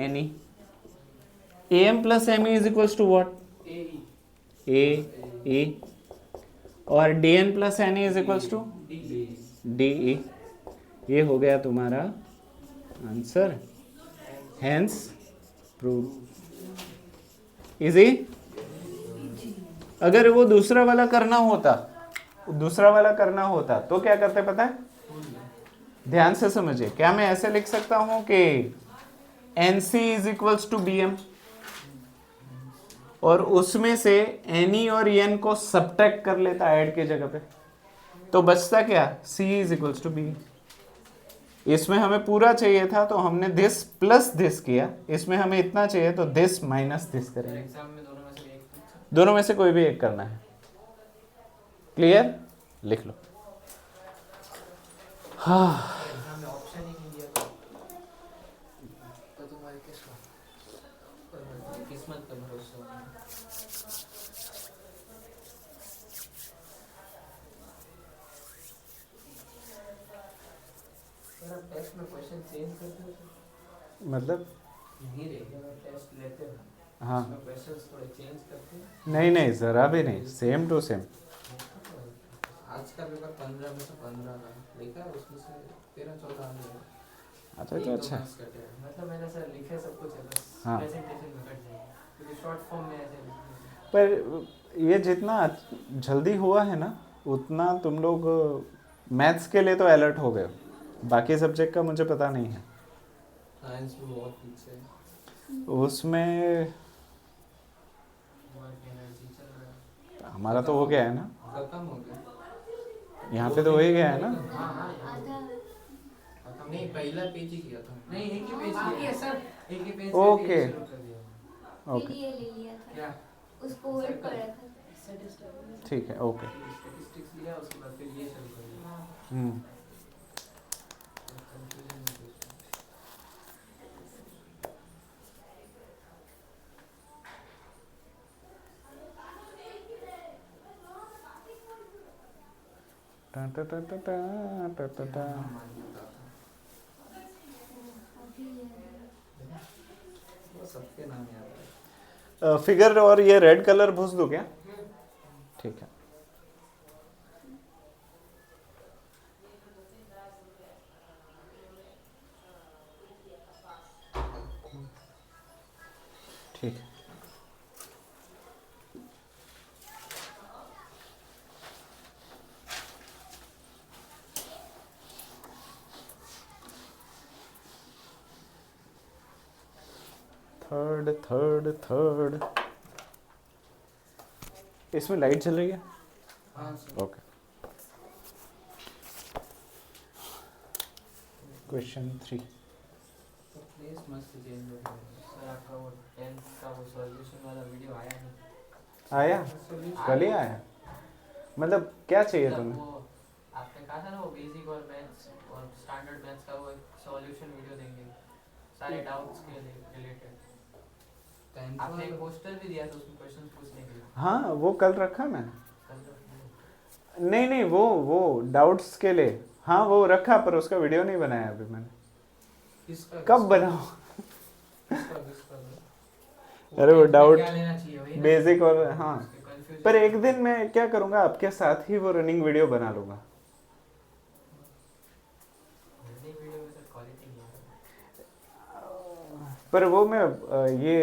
NE। AM plus ME is equals to what? AE। और DN plus NE is equals to DE। ये हो गया तुम्हारा आंसर, हेंस प्रूव। इजी? अगर वो दूसरा वाला करना होता तो क्या करते पता है? ध्यान से समझिए। क्या मैं ऐसे लिख सकता हूं कि NC is equals to BM और उसमें से NE और EN को सब्ट्रैक्ट कर लेता ऐड की जगह पे, तो बचता क्या? C is equals to B। इसमें हमें पूरा चाहिए था तो हमने दिस प्लस दिस किया, इसमें हमें इतना चाहिए तो दिस माइनस दिस करेंगे। एग्जाम में दोनों में से कोई भी एक करना है। क्लियर? लिख लो। हाँ एग्जाम में ऑप्शन ही नहीं दिया तो तुम्हारी किस्मत का भरोसा। में क्वेश्चन चेंज करते हो तो मतलब नहीं रेगुलर टेस्ट लेते हैं हाँ उसमें क्वेश्चंस थोड़े चेंज करते हैं। नहीं नहीं ज़रा भी नहीं, सेम टू सेम। आज का पेपर 15 में से 15 का लिखा है, उसमें से 13-14 आ गए। अच्छा एक तो दो अच्छा है। marks कटे हैं। मतलब मैंने सर लिखे सब कुछ है, बस हाँ। प्रेजेंटेशन में कट जाएगा क्योंकि शॉर्ट फॉर्म में ऐसे लिखे हैं। पर ये जितना जल्दी हुआ है ना उतना तुम लोग मैथ्स के लिए तो अलर्ट हो गए हो। बाकी सब्जेक्ट का मुझे पता नहीं है। साइंस में बहुत पीछे है। उसमें वर्क एनर्जी चल रहा है। हमारा तो हो गया है ना, खत्म हो गया। यहाँ पे तो हो ही गया है ना। हाँ हाँ यहाँ आधा खत्म। नहीं पहला पेज ही किया था नहीं एक ही पेज बाकी है सर। एक ही पेज ओके। से शुरू कर दिया। फिर ये ले लिया था, क्या उसको होल्ड पर रखा था। ठीक है ओके। स्टैटिस्टिक्स लिया, उसके बाद फिर ये शुरू कर दिया। हम्म कंफ्यूजन में कुछ टा टा टा टा टा टा टा। मान्यता था। अभी ये वो सबके नाम याद है। फिगर और ये रेड कलर भूस दो क्या? ठीक है। ठीक है। थर्ड इसमें लाइट चल रही है। हाँ सर। ओके। क्वेश्चन 3। तो प्लीज मस्त चेंज हो गया। सर आपका वो 10th का वो सॉल्यूशन वाला वीडियो आया नहीं। आया कल ही आया। मतलब क्या चाहिए मतलब तुम्हें? वो आपने कहा था ना वो बेसिक और मैथ्स और स्टैंडर्ड मैथ्स का वो एक सॉल्यूशन वीडियो देंगे सारे डाउट्स के रिलेटेड। आपने एक पोस्टर भी दिया था उसमें क्वेश्चंस पूछने के लिए। हाँ वो कल रखा मैंने। कल तो नहीं वो डाउट्स के लिए हाँ वो रखा, पर उसका वीडियो नहीं बनाया अभी मैंने। किसका कब बनाऊं? किसका अरे वो डाउट क्या लेना चाहिए वही ना? बेसिक और हाँ। कंफ्यूजन पर एक दिन मैं क्या करूंगा, आपके साथ ही वो रनिंग वीडियो बना लूंगा। वीडियो में सर क्वालिटी नहीं है। पर वो मैं ये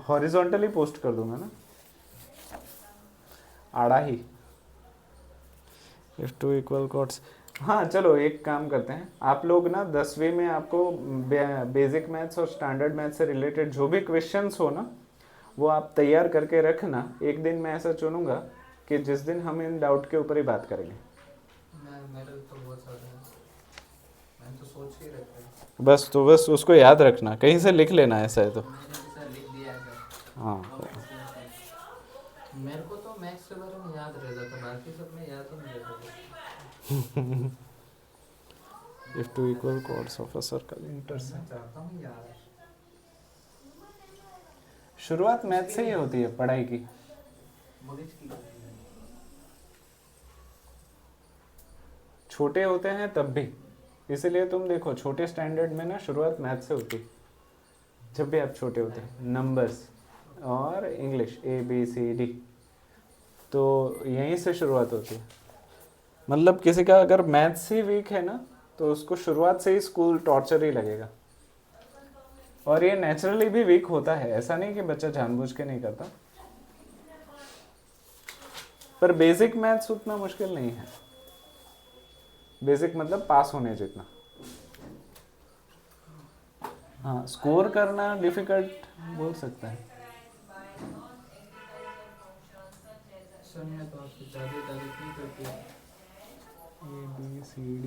हॉरिजॉन्टली पोस्ट कर दूंगा ना, आड़ा ही। If two equal chords. हाँ चलो एक काम करते हैं, आप लोग ना 10वीं में आपको बेसिक मैथ्स और स्टैंडर्ड मैथ्स से रिलेटेड जो भी क्वेश्चंस हो ना वो आप तैयार करके रखना। एक दिन मैं ऐसा चुनूंगा कि जिस दिन हम इन डाउट के ऊपर ही बात करेंगे। मेरे तो बहुत सारे हैं। मैंने तो सोच के रखा है। बस उसको याद रखना, कहीं से लिख लेना ऐसा है तो। मैंने भी सर लिख दिया है सर। हाँ मेरे को तो मैथ्स के बारे में याद रहता था, बाकी सब में याद ही नहीं रहता। If two equal chords of a circle intersect. मैं चाहता हूँ यार। शुरुआत मैथ से ही होती है पढ़ाई की। मगज की छोटे होते हैं तब भी, इसीलिए तुम देखो छोटे स्टैंडर्ड में ना शुरुआत मैथ से होती है। जब भी आप छोटे होते हैं नंबर्स और इंग्लिश ABCD तो यहीं से शुरुआत होती है। मतलब किसी का अगर मैथ्स ही वीक है ना तो उसको शुरुआत से ही स्कूल टॉर्चर ही लगेगा। और ये नेचुरली भी वीक होता है, ऐसा नहीं कि बच्चा जानबूझ के नहीं करता। पर बेसिक मैथ्स उतना मुश्किल नहीं है। बेसिक मतलब पास होने जितना। हाँ स्कोर करना डिफिकल्ट बोल सकता है। सर मैं तो आपकी ज़्यादा तारीफ नहीं करती। ABCD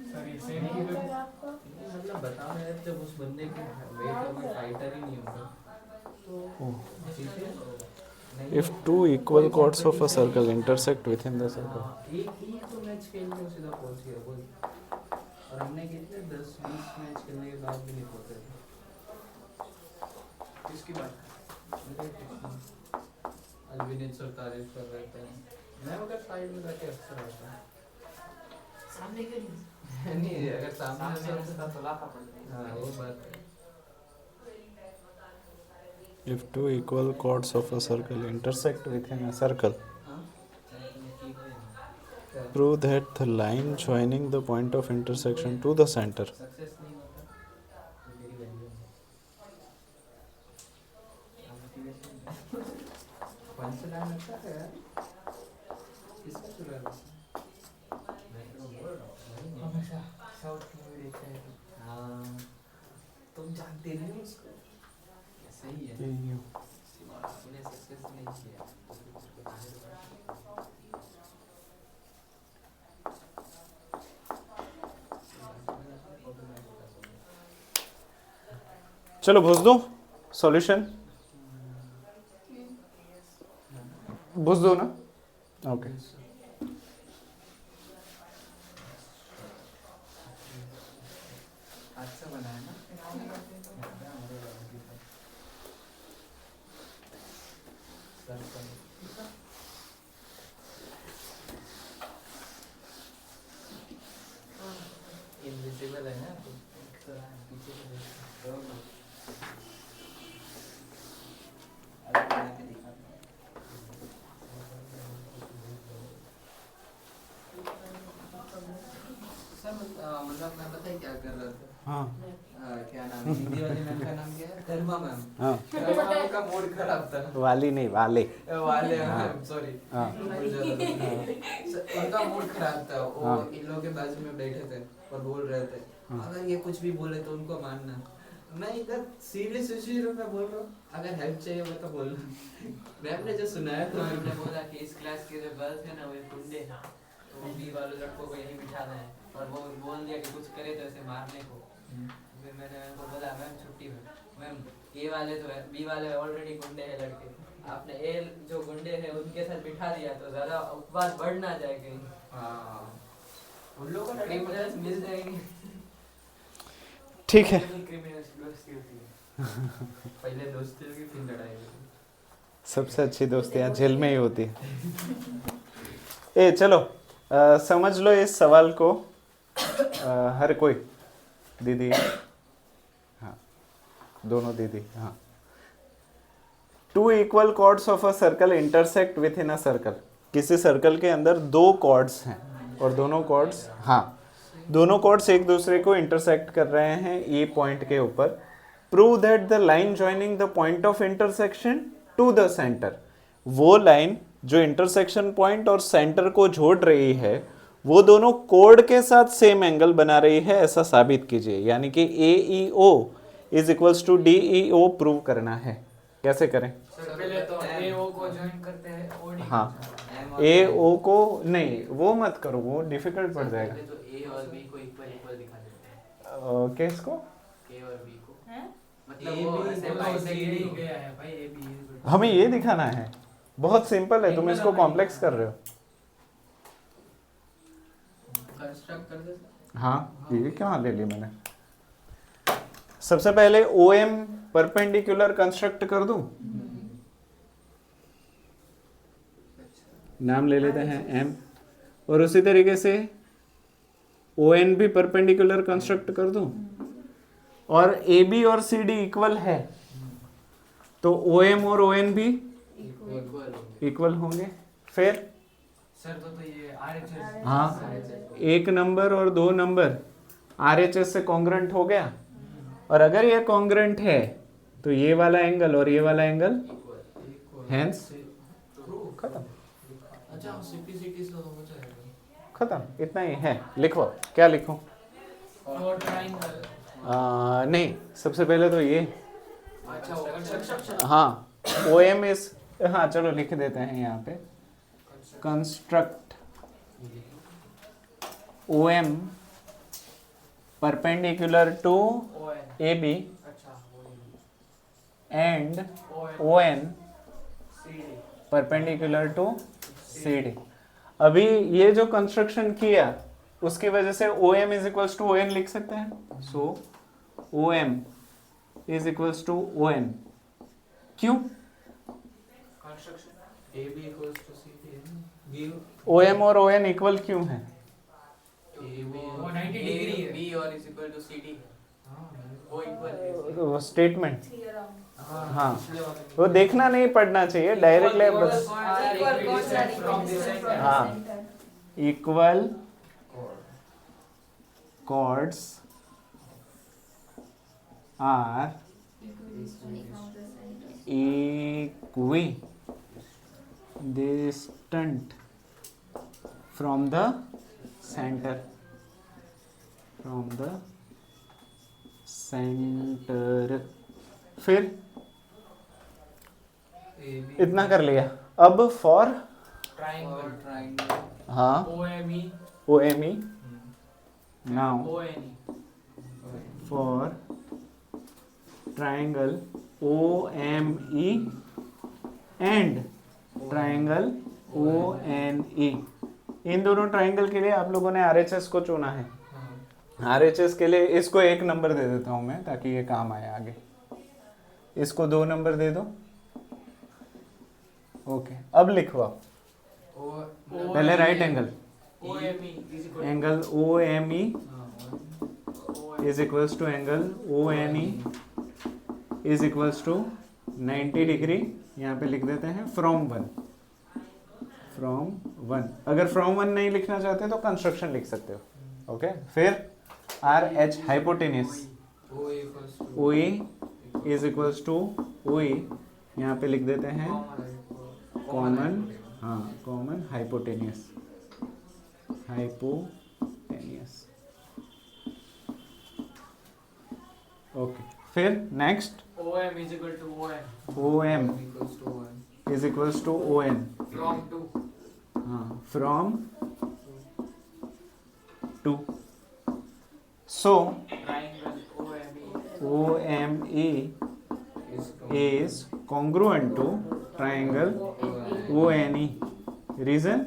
सर ये सेम ही अगर आपको मतलब बता रहे हैं जब उस बंदे के वेट का कोई फाइटर ही नहीं होगा तो ठीक है। नहीं If two equal chords of a circle intersect within the circle. हाँ, एक ही तो मैच खेल के सीधा पहुंच गया बोल। और हमने कितने 10-20 मैच खेलने के बाद भी नहीं पहुंचे थे। किसकी बात? अल्विनित सर तारीफ कर रहे थे। मैं उधर साइड में जाके अक्सर आता हूँ। सामने क्यों नहीं नहीं अगर सामने सामने होता होता तो लाफा पड़ता हाँ वो बात है। If two equal chords of a circle intersect within a circle, हाँ prove that the line joining the point of intersection to the center. Success नहीं होता तो मेरी वैल्यू पंचलाइन अच्छा है यार किसका चुरा है हमेशा साउथ की मूवी देखते हैं हाँ तुम जानते नहीं हो उसको सही है तूने सक्सेस नहीं किया चलो भूस दो सॉल्यूशन भूस दो ना ओके अच्छा बनाया ना इनविजिबल है ना तो पीछे से देखो अलग बना के दिखा सर मतलब मैं पता है क्या कर रहा था हाँ क्या नाम है हिंदी वाली मैम का नाम क्या है कर्मा मैम हाँ कर्मा मैम का मूड खराब था वाली नहीं वाले वाले हाँ। मैम सॉरी हाँ उनका मूड खराब था वो हाँ। इन लोगों के बाजू में बैठे थे और बोल रहे थे हाँ। अगर ये कुछ भी बोले तो उनको मानना मैं इधर सीरियस सिचुएशन में बोल रहा हूँ अगर हेल्प चाहिए हो तो बोलना मैम ने जो सुनाया तो तो हमने बोला कि इस क्लास के जो गर्ल्स हैं ना वो गुंडे हैं तो वो बी वाले लड़कों को यहीं बिठाना है और वो बोल दिया कि कुछ करे तो ऐसे मारने को फिर मैंने उनको बोला मैम छुट्टी में मैम ए वाले तो है बी वाले ऑलरेडी गुंडे हैं लड़के आपने ए जो गुंडे हैं उनके साथ बिठा दिया तो ज़्यादा उपवास बढ़ ना जाए कहीं हाँ उन लोगों को क्रिमिनल्स मिल जाएंगे ठीक है क्रिमिनल्स दोस्ती होती है पहले दोस्ती होगी फिर लड़ाई होगी सबसे अच्छी दोस्तियाँ जेल में ही होती है ए चलो समझ लो इस सवाल को हर कोई दीदी हाँ दोनों दीदी हाँ two equal chords of a circle intersect with in a circle किसी सर्कल के अंदर दो कॉर्ड्स हैं और दोनों कॉर्ड्स हाँ दोनों कॉर्ड्स एक दूसरे को इंटरसेक्ट कर रहे हैं ए पॉइंट के ऊपर prove that the line joining the point of intersection to the centre वो लाइन जो इंटरसेक्शन पॉइंट और सेंटर को जोड़ रही है वो दोनों कोड के साथ सेम एंगल बना रही है ऐसा साबित कीजिए यानी कि AEO is equals to DEO prove करना है कैसे करें सर पहले तो AO को ज्वाइन करते हैं OD हाँ AO को नहीं वो मत करो वो डिफिकल्ट पड़ जाएगा पहले तो A और B को इक्वल इक्वल दिखा देते हैं किसको A और B को हैं? मतलब वो ऐसे बाइसेक्ट गया है भाई A B हमें ये दिखाना है बहुत सिंपल है तुम इसको कॉम्प्लेक्स कर रहे हो कंस्ट्रक्ट कर दे सर हाँ ये क्या ले ली मैंने सबसे पहले OM परपेंडिकुलर कंस्ट्रक्ट कर दूं नाम ले लेते हैं M और उसी तरीके से ON भी परपेंडिकुलर कंस्ट्रक्ट कर दूं और AB और CD इक्वल है तो OM और ON भी इक्वल इक्वल होंगे फिर सर तो ये RHS हाँ एक नंबर और दो नंबर RHS से कॉन्ग्रेंट हो गया और अगर ये कॉन्ग्रेंट है तो ये वाला एंगल और ये वाला एंगल हेंस खत्म अच्छा सिंपलिसिटी से हो जाएगा खत्म इतना ही है लिखो क्या लिखूं और ट्रायंगल नहीं सबसे पहले तो ये अच्छा वो कंस्ट्रक्शन हाँ OM इज हाँ चलो लिख देते हैं यहाँ पे construct OM perpendicular to ON AB अच्छा and ON ON CD perpendicular to CD अभी ये जो कंस्ट्रक्शन किया उसकी वजह से OM is equals to ON लिख सकते हैं so OM is equals to ON क्यों construction AB equals to CD give OM और ON इक्वल क्यों है वो 90 डिग्री है बी और is equal to C D वो इक्वल वो स्टेटमेंट, theorem. हाँ वो देखना नहीं पढ़ना चाहिए डायरेक्टली बस। Equal chords are equidistant from the हाँ। center. Equal chords are Equidistant from the center. equidistant from the center, from the center। फिर इतना कर लिया। अब फॉर ट्रायंगल हाँ OME OME now ONE for triangle OME and triangle ONE। इन दोनों triangle के लिए आप लोगों ने RHS को चुना है। RHS के लिए इसको 1 नंबर दे देता हूं मैं ताकि ये काम आए आगे। इसको 2 नंबर दे दो। ओके अब लिखो आप। पहले right angle OME is equal angle OME is equals to angle ONE is equals to 90 degree. यहाँ पे लिख देते हैं from 1। अगर from 1 नहीं लिखना चाहते तो कंस्ट्रक्शन लिख सकते हो। ओके फिर RH hypotenuse OE is equals to OE यहाँ पे लिख देते हैं कॉमन, हाँ कॉमन हाइपोटेन्यूस ओके फिर next OM is equal to ON OM is equals to ON from 2 हाँ from 2 so triangle OME is congruent to triangle ONE। reason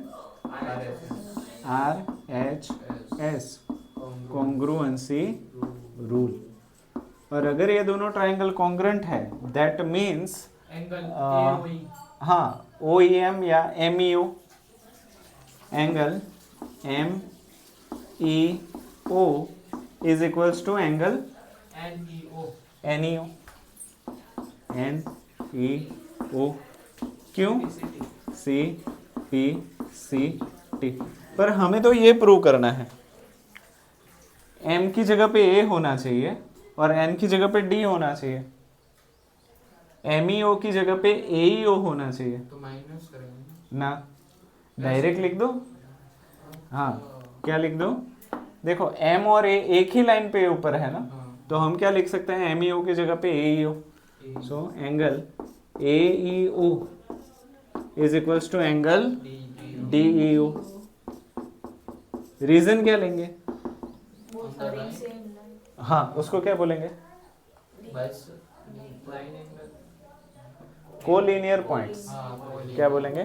RHS congruency rule। और अगर ये दोनों ट्राइंगल कॉन्ग्रुएंट है that means angle AOE हाँ OEM या MEO angle MEO is equals to angle NEO NEO क्यों CPCT। पर हमें तो ये प्रूव करना है M की जगह पे A होना चाहिए और N की जगह पे D होना चाहिए। MEO की जगह पे AEO होना चाहिए तो माइनस करेंगे ना, डायरेक्ट लिख दो। हाँ क्या लिख दो, देखो M और A एक ही लाइन पे ऊपर है ना, तो हम क्या लिख सकते हैं MEO की जगह पे AEO। So angle AEO is equals to angle DEO। Reason क्या लेंगे, Both are in same line. हाँ उसको क्या बोलेंगे, बस लाइन एंगल कोलिनियर पॉइंट्स। हाँ क्या बोलेंगे,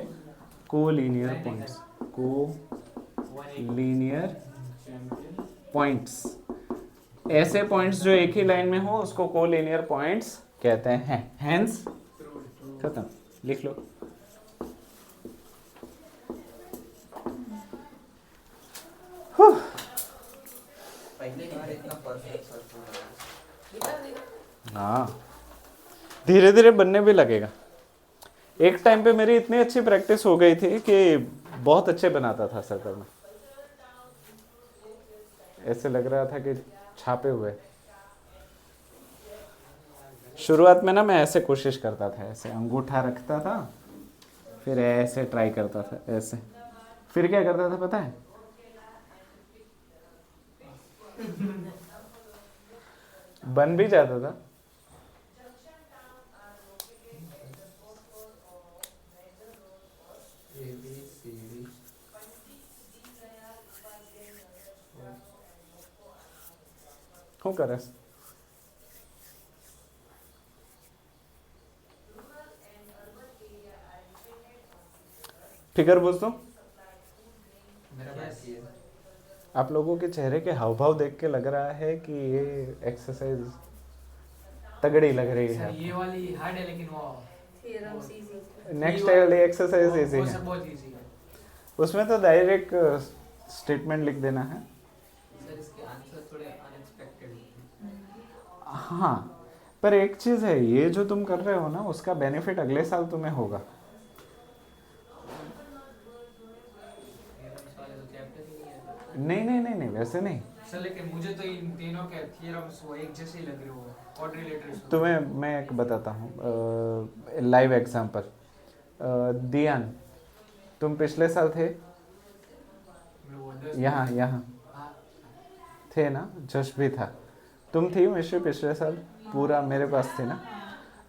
कोलिनियर पॉइंट्स, कोलिनियर पॉइंट्स। ऐसे पॉइंट्स जो एक ही लाइन में हो उसको कोलिनियर पॉइंट्स कहते हैं। हेंस खत्म, लिख लो। पहले बार इतना परफेक्ट सर्कल हाँ धीरे धीरे बनने भी लगेगा। एक टाइम पे मेरी इतनी अच्छी प्रैक्टिस हो गई थी कि बहुत अच्छे बनाता था सर्कल में, ऐसे लग रहा था कि छापे हुए। शुरुआत में ना मैं ऐसे कोशिश करता था, ऐसे अंगूठा रखता था फिर ऐसे ट्राई करता था ऐसे, फिर क्या करता था पता है, बन भी जाता था। શું કરે फिगर बोझ दो। मेरा बाकी है। आप लोगों के चेहरे के हाव भाव देख के लग रहा है कि ये एक्सरसाइज तगड़ी लग रही सर है। ये वाली हार्ड है लेकिन वो Theorems easy. नेक्स्ट वाली एक्सरसाइज इजी वो है, सब बहुत इजी है। उसमें तो डायरेक्ट स्टेटमेंट लिख देना है हाँ, पर एक चीज है, ये जो तुम कर रहे हो ना उसका बेनिफिट अगले साल तुम्हें होगा। थ्योरम्स वाले तो चैप्टर ही नहीं है। नहीं नहीं नहीं नहीं, वैसे नहीं। सर लेकिन मुझे तो इन तीनों के थ्योरम्स वो एक जैसे ही लग रहे हो, क्वाड्रिलेटरल्स। तुम्हें मैं एक बताता हूँ लाइव एग्जांपल। दियान, तुम पिछले साल थे यहाँ यहाँ थे ना, जश भी था, तुम थी मिश्री पिछले साल, पूरा मेरे पास थे ना।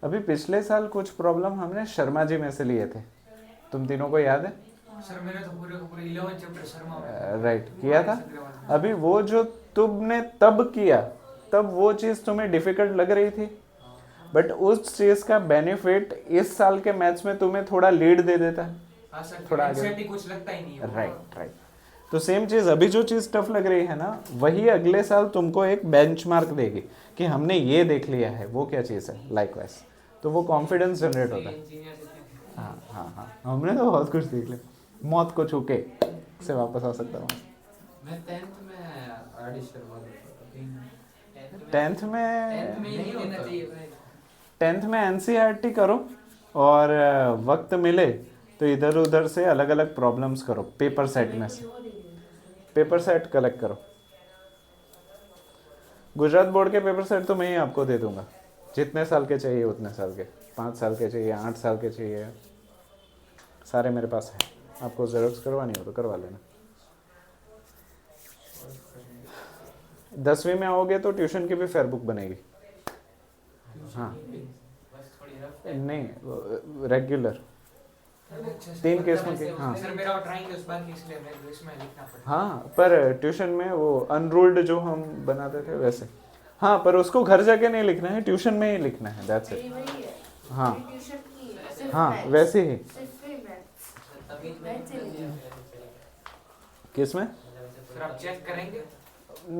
अभी पिछले साल कुछ प्रॉब्लम हमने शर्मा जी में से लिए थे, तुम तीनों को याद है? सर मैंने तो पूरे 11 चैप्टर शर्मा में राइट किया था। अभी वो जो तुमने तब किया, तब वो चीज़ तुम्हें डिफिकल्ट लग रही थी, बट उस चीज़ का बेनिफिट इस साल के मैथ्स में तुम्हें थोड़ा लीड दे देता है। हाँ सर, थोड़ा थोड़ा आगे। कुछ लगता ही नहीं है। Right right. तो सेम चीज़, अभी जो चीज़ टफ लग रही है ना, वही अगले साल तुमको एक बेंचमार्क देगी कि हमने ये देख लिया है, वो क्या चीज़ है लाइकवाइज, तो वो कॉन्फिडेंस जनरेट होता है। इंजीनियर से हाँ हाँ हाँ, हमने तो बहुत कुछ सीख लिया, मौत को छू के से वापस आ सकता हूँ। मैं 10th में आरडी शर्मा टेंथ में में ही नहीं लेना चाहिए भाई। 10th में एनसीईआरटी करो, और वक्त मिले तो इधर उधर से अलग अलग प्रॉब्लम्स करो, पेपर सेट में से पेपर सेट कलेक्ट करो। गुजरात बोर्ड के पेपर सेट तो मैं ही आपको दे दूंगा, जितने साल के चाहिए उतने साल के, 5 साल के चाहिए, 8 साल के चाहिए, सारे मेरे पास है। आपको जेरोक्स करवानी हो तो करवा लेना। 10वीं में आओगे तो ट्यूशन की भी फेयर बुक बनेगी। हाँ बस थोड़ी रफ है। नहीं, रेगुलर अच्छा, 3 किस्म के। हाँ सर मेरा ट्राइंग उस बार की, इसलिए मैं इसमें लिखना पड़ता। हाँ, पर ट्यूशन में वो अनरूल्ड जो हम बनाते थे वैसे। हाँ, पर उसको घर जाके नहीं लिखना है, ट्यूशन में ही लिखना है, दैट्स मेरी इट। वही है। हाँ मेरी ट्यूशन की है, सिर्फ हाँ, मैथ्स। वैसे ही। सिर्फ ही मैथ्स। तभी मैथ्स ही नहीं है। किसमें? सर आप चेक करेंगे?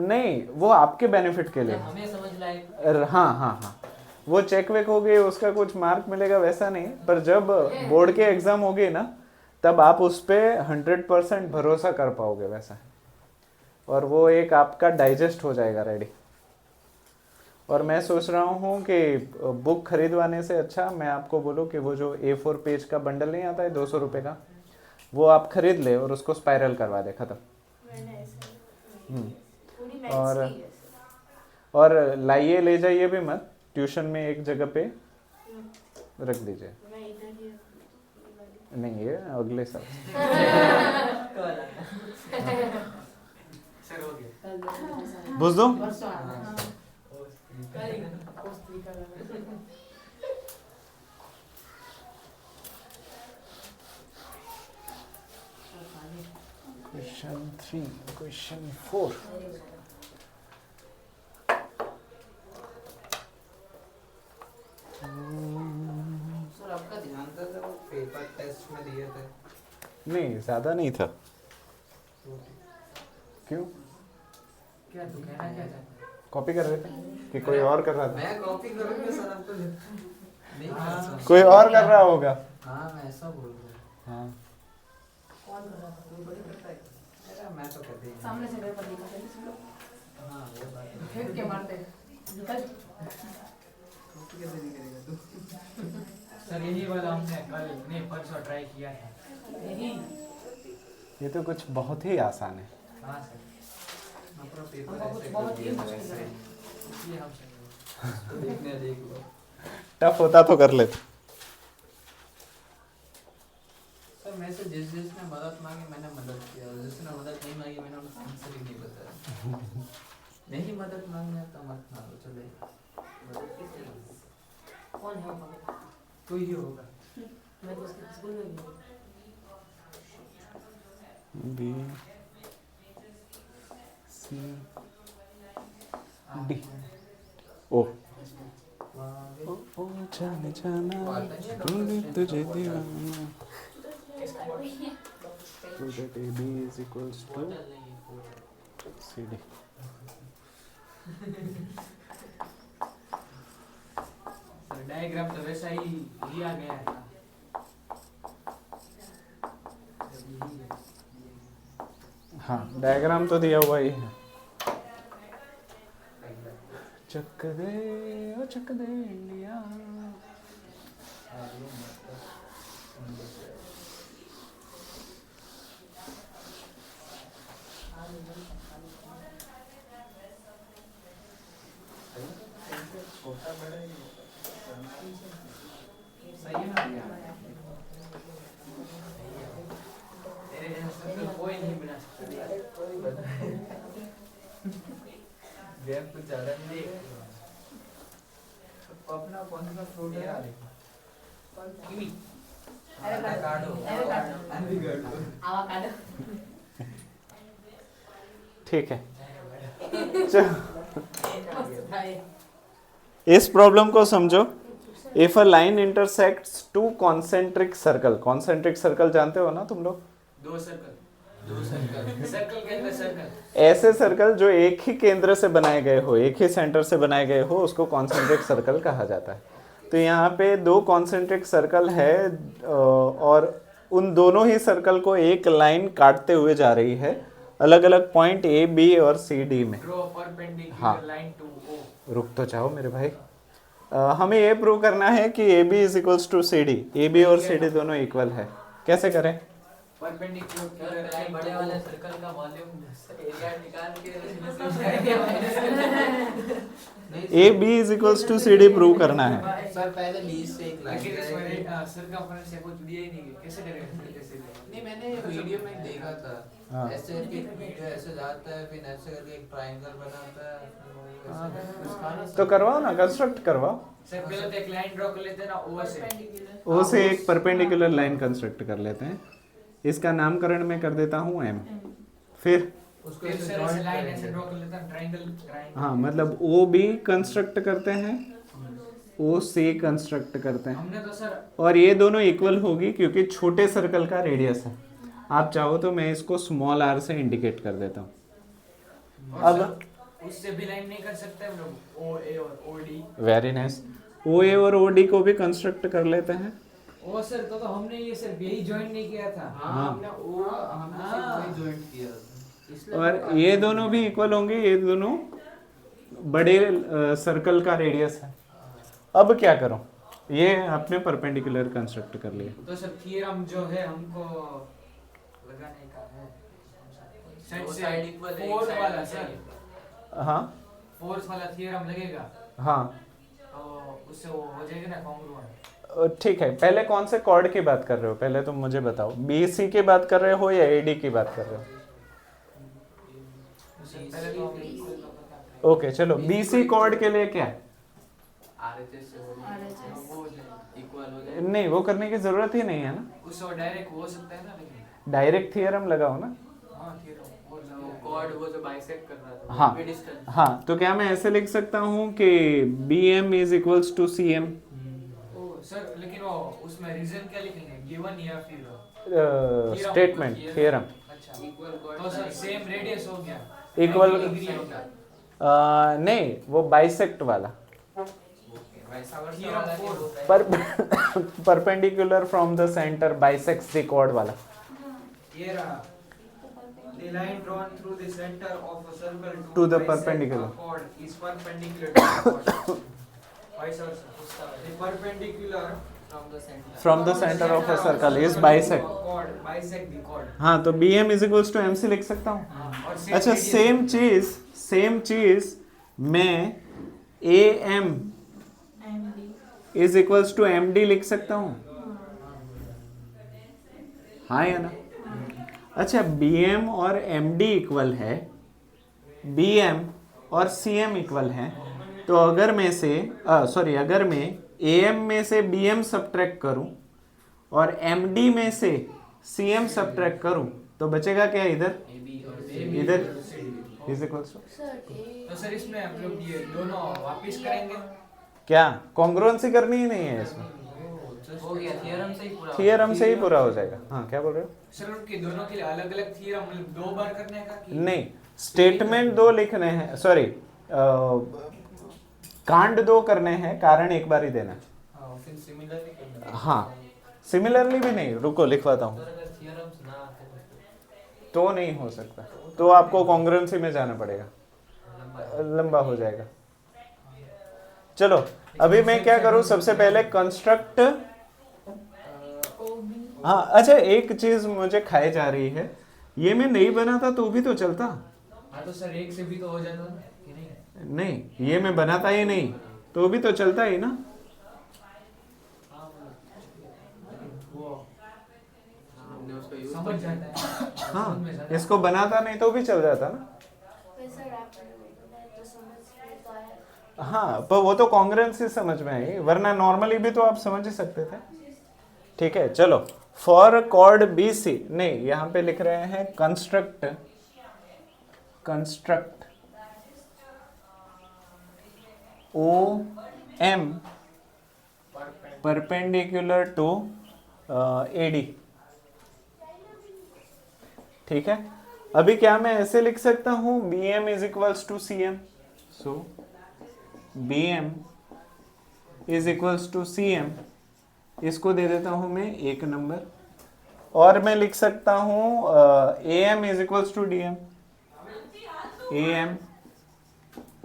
नहीं, वो आपके बेनिफिट के लिए। हमें समझ लायक हाँ हाँ हाँ, वो चेक वेक हो गई, उसका कुछ मार्क मिलेगा वैसा नहीं, पर जब बोर्ड के एग्जाम हो गई ना, तब आप उस पर 100% भरोसा कर पाओगे वैसा है, और वो एक आपका डाइजेस्ट हो जाएगा रेडी। और मैं सोच रहा हूँ कि बुक खरीदवाने से अच्छा मैं आपको बोलूँ कि वो जो A4 पेज का बंडल नहीं आता है 200 रुपये का, वो आप खरीद ले और उसको स्पाइरल करवा दे, खत्म। मैंने ऐसा हम्म। पूरी मैथ्स और की है सर। और लाइए ले जाइए भी मत, ट्यूशन में एक जगह पे रख दीजिए। मैं इधर ही नहीं, ये अगले साल। सर हो गया। बुझ दो। Question 3, question 4। सर आपका ध्यान था जब वो पेपर टेस्ट में दिए थे? नहीं, ज़्यादा नहीं था। क्यों? क्या तू कहना क्या चाहता है? कॉपी कर रहे थे कि कोई और कर रहा था? मैं कॉपी करूंगा सर, आपको नहीं करता। कोई और कर रहा होगा। हाँ मैं ऐसा बोल रहा हूँ। हाँ, कौन कर रहा था? कोई बड़ी करता है? अरे मैं तो कहते ही नहीं। सामने से पेपर देखा था इसको। हाँ वो बात है। फेंक के मारते। निकल। कॉपी कैसे नहीं करेगा तू? सर यही वाला हमने कल नहीं परसों ट्राई किया था। यही। ये तो कुछ बहुत ही आसान है। हाँ सर, अपना पेपर हमको कुछ ऐसे बहुत कर ही दिया मुश्किल वैसे। है। इसलिए हम सर देखने देख लो। टफ होता तो कर लेते। सर मैं से जिसने मदद मांगी मैंने मदद किया, और जिसने मदद नहीं मांगी मैंने उनको आंसर ही नहीं बताया। नहीं मदद मांगना है तो मत मांगो, चले। कौन है वो मगर? तो ही होगा। मैं तो उसके स्कूल में भी हूँ। B C D. ओ ओ जाने जाना ढूंढे तुझे दीवाना, so that AB is equals to CD। Sir diagram तो वैसा ही लिया गया था। हाँ, डायग्राम तो दिया हुआ ही है। चक दे ओ चक दे इंडिया। छोटा बड़ा ही होता सही है ना भैया? तेरे जैसा सर्कल कोई नहीं बना सकता। है। कोई बता गेम कुछ ज्यादा नहीं अपना कौन सा फ्रूट है यार? किवी। एवोकाडो। एवोकाडो। आवाकाडो। ठीक है, चल मस्त था ये। इस प्रॉब्लम को समझो। If a line intersects to concentric circle जानते हो ना तुम लोग? दो सर्कल सर्कल सर्कल के अंदर सर्कल। ऐसे सर्कल जो एक ही केंद्र से बनाए गए हो, एक ही सेंटर से बनाए गए हो, उसको कॉन्सेंट्रिक सर्कल कहा जाता है। तो यहाँ पे दो कॉन्सेंट्रिक सर्कल है और उन दोनों ही सर्कल को एक लाइन काटते हुए जा रही है अलग अलग पॉइंट ए, बी और सी, डी में। ड्रॉ परपेंडिकुलर हाँ। Line to O. रुक तो जाओ मेरे भाई। हमें ये प्रूव करना है कि A B is equals to C D. A B और सी डी दोनों इक्वल है। कैसे करें? पहले बड़े वाले सर्कल का वॉल्यूम एरिया निकाल के A B is equals to C D prove करना है। सर पहले लीज से एक लाइन सर्कमफ्रेंस से कुछ दिया ही नहीं, कैसे करेंगे? कैसे नहीं, मैंने वीडियो में देखा था। हाँ। ऐसे करके वीडियो ऐसे जाता है, फिर ऐसे करके एक ट्रायंगल बनाता है, उसका ना तो करवाओ ना, कंस्ट्रक्ट करवाओ। सर पहले तो एक लाइन ड्रॉ कर लेते हैं ना ओ से। ओ से एक परपेंडिकुलर लाइन कंस्ट्रक्ट कर लेते हैं। इसका नामकरण मैं कर देता हूँ एम। फिर उसको फिर ऐसे सर join ऐसे लाइन करेंगे। ऐसे ड्रॉ कर लेते हैं, ट्रायंगल। हाँ, मतलब ओ बी कंस्ट्रक्ट करते हैं, ओ सी कंस्ट्रक्ट करते हैं, हमने तो सर और ये दोनों इक्वल होगी क्योंकि छोटे सर्कल का रेडियस है। आप चाहो तो मैं इसको स्मॉल आर से इंडिकेट कर देता हूँ। और अब सर, उससे भी लाइन नहीं कर सकते हम लोग, ओ ए और O D. Very nice. O A और ओ डी को भी कंस्ट्रक्ट कर लेते हैं। ओ सर तो हमने ये सर यही ज्वाइन नहीं किया था। हाँ, हमने सिर्फ वही joint किया था। इसलिए और ये दोनों भी इक्वल होंगे, ये दोनों बड़े सर्कल का रेडियस है। अब क्या करो? ये आपने परपेंडिकुलर कंस्ट्रक्ट कर लिया। तो सर थ्योरम जो है हमको लगाने का है। दो से साइड इक्वल है, एक फोर्स साइड वाला में सर, चाहिए। हाँ फोर्स वाला थ्योरम लगेगा हाँ, तो उससे वो हो जाएगा ना कॉन्ग्रुएंट। ठीक है। पहले कौन से कॉर्ड की बात कर रहे हो? पहले तुम मुझे बताओ, बी सी की बात कर रहे हो या ए डी की बात कर रहे हो? पहले तो हम ओके, चलो बी सी कॉर्ड के लिए क्या है? आरएचएस से RHS। वो हो जाए इक्वल हो जाए। नहीं, वो करने की जरूरत ही नहीं है ना। उससे डायरेक्ट हो सकता है ना, लेकिन डायरेक्ट थियरम लगाओ ना। हाँ थ्योरम और वो कॉर्ड वो जो बाइसेक्ट कर रहा था हाँ। वो डिस्टेंस। हाँ, तो क्या मैं ऐसे लिख सकता हूँ कि B M is equals to C M? ओ सर, लेकिन वो उसमें रीजन क्या लिखेंगे, गिवन या फिर स्टेटमेंट थियरम। अच्छा इक्वल तो सर सेम रेडियस हो गया, Equal- 90 डिग्री हो गया। नहीं, वो बाइसेक्ट वाला, वैसा वर्षा Theorem वाला four। नहीं होता है। Perpendicular from the centre bisects the chord वाला। ये रहा, the line drawn through the center of a circle To the bisect perpendicular. a chord is perpendicular to the chord. Vice versa. The perpendicular From the center. From the centre of a circle is bisect. chord bisect the chord. हाँ, तो B M is equals to M C लिख सकता हूँ। और अच्छा, same चीज मैं A M is equals to M D लिख सकता हूँ। हाँ या ना? अच्छा, बी एम और एम डी इक्वल है, बी एम और सी एम इक्वल है, तो अगर मैं अगर मैं ए एम में से बी एम सब्ट्रैक्ट करूं और एम डी में से सी एम सब्ट्रैक्ट करूं तो बचेगा क्या इधर? AB और इधर इज इक्वल्स टू तो सर इसमें हम लोग ये दोनों वापस करेंगे। क्या? कॉन्ग्रुएंसी करनी ही नहीं है इसमें, हो गया थियरम से ही पूरा। थियरम से ही पूरा हो जाएगा। हाँ, क्या बोल रहे हो? सर उनके दोनों के लिए अलग अलग थ्योरम मतलब दो बार करने का कि नहीं, स्टेटमेंट दो लिखने हैं, सॉरी कांड दो करने हैं, कारण एक बार ही देना है। हाँ फिर सिमिलरली करना। हाँ, सिमिलरली भी नहीं, रुको लिखवाता हूँ। सर अगर थियरम्स ना आते तो नहीं हो सकता, तो आपको कॉन्ग्रुएंसी में जाना पड़ेगा, लंबा लंबा हो जाएगा। चलो अभी मैं क्या करूं, सबसे पहले कंस्ट्रक्ट, हाँ अच्छा एक चीज मुझे खाई जा रही है, ये मैं नहीं बनाता तो भी तो चलता। हाँ तो सर एक से भी तो हो जाता ना कि नहीं? नहीं ये मैं बनाता ही नहीं तो भी तो चलता ही ना। वो हमने उसका यूज समझ जाता है। हाँ इसको बनाता नहीं तो भी चल जाता ना। सर आपने बोला तो समझ में तो आया। हाँ पर वो तो कॉन्ग्रुएंसी समझ में आई, वरना नॉर्मली भी तो आप समझ ही सकते थे। ठीक है चलो, फॉर कॉर्ड बी सी, नहीं यहाँ पे लिख रहे हैं construct, construct O M perpendicular to A D. ठीक है, अभी क्या मैं ऐसे लिख सकता हूं, B M is equals to C M, so B M is equals to C M, इसको दे देता हूं मैं 1 नंबर। और मैं लिख सकता हूं A M is equals to D M, A M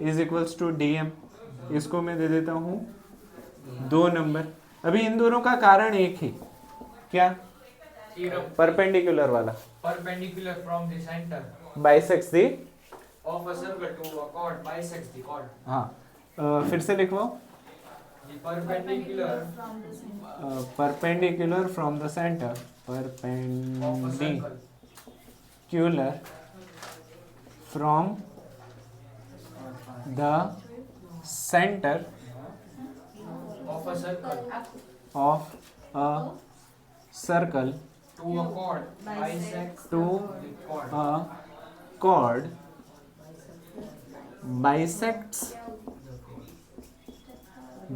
is equals to D M, इसको मैं दे देता हूं 2 नंबर। अभी इन दोनों का कारण एक ही, क्या, परपेंडिकुलर वाला, perpendicular from the center bisects the, of a circle to a chord bisects the chord. हाँ फिर से लिखवाओ, The perpendicular perpendicular from the centre, of a perpendicular circle from the centre of a circle of a circle to a chord bisects to the chord. a chord bisects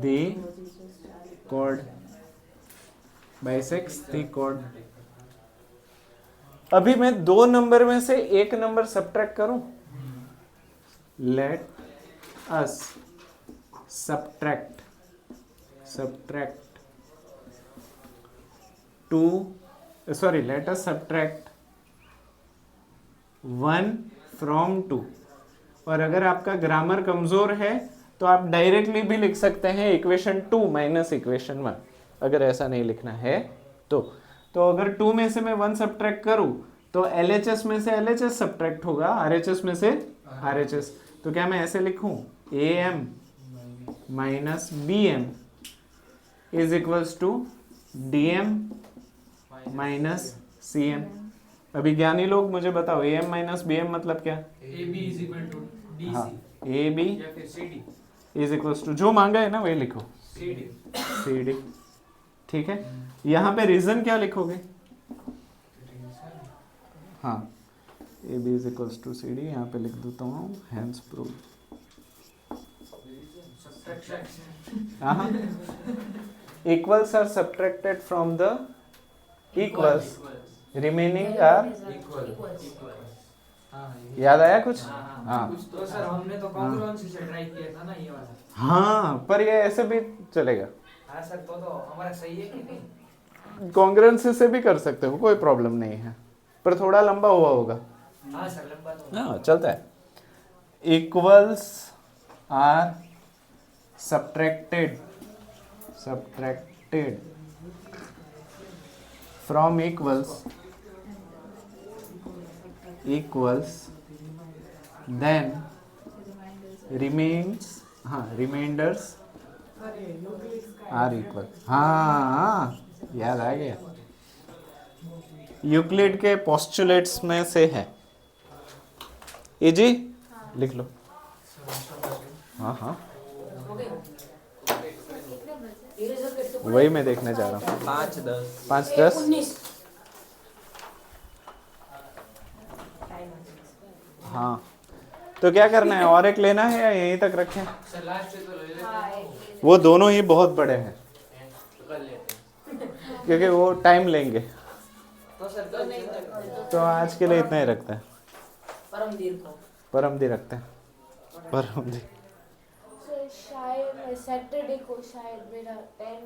the chord, bisects the chord। अभी मैं 2 number में से 1 number subtract करूं, let us subtract 1 from 2। और अगर आपका grammar कमजोर है तो आप डायरेक्टली भी लिख सकते हैं इक्वेशन 2 माइनस इक्वेशन 1, अगर ऐसा नहीं लिखना है तो अगर 2 में से मैं 1 सब्ट्रैक्ट करूं तो LHS में से LHS सब्ट्रैक्ट होगा, RHS में से RHS। तो क्या मैं ऐसे लिखूं, AM minus BM is equals to DM minus CM। अभी ज्ञानी लोग मुझे बताओ AM माइनस BM मतलब क्या। AB is equal to DC हाँ AB या फिर CD इज इक्वल्स टू, जो मांगा है ना वही लिखो, CD। ठीक है, यहाँ पे रीजन क्या लिखोगे, हाँ AB is equals to CD, यहाँ पे लिख देता हूँ hence prove. Equals are subtracted from the equals, remaining are, याद आया कुछ। हाँ तो सर हमने तो कॉन्ग्रुएंसी से ट्राई किया था ना ये वाला। हाँ पर ये ऐसे भी चलेगा, हाँ सर तो हमारा सही है कि नहीं? कॉन्ग्रुएंसी से भी कर सकते हो, कोई प्रॉब्लम नहीं है, पर थोड़ा लंबा हुआ होगा। हाँ सर लंबा तो हाँ चलता है। Equals are subtracted from equals then remains, हाँ रिमाइंडर्स आर इक्वल। हाँ याद आ गया, यूक्लिड के पोस्टुलेट्स में से है। इजी लिख लो। हाँ हाँ वही मैं देखने जा रहा हूँ। 5-10 हाँ तो क्या करना है, और एक लेना है या यहीं तक रखें। सर लास्ट तो ले लेते हैं। वो दोनों ही बहुत बड़े हैं कर लेते हैं। क्योंकि वो टाइम लेंगे, तो सर कल नहीं तक तो आज के लिए इतना ही रखते हैं। परमदी रखते हैं, परमदी। सर शायद सैटरडे को शायद मेरा 10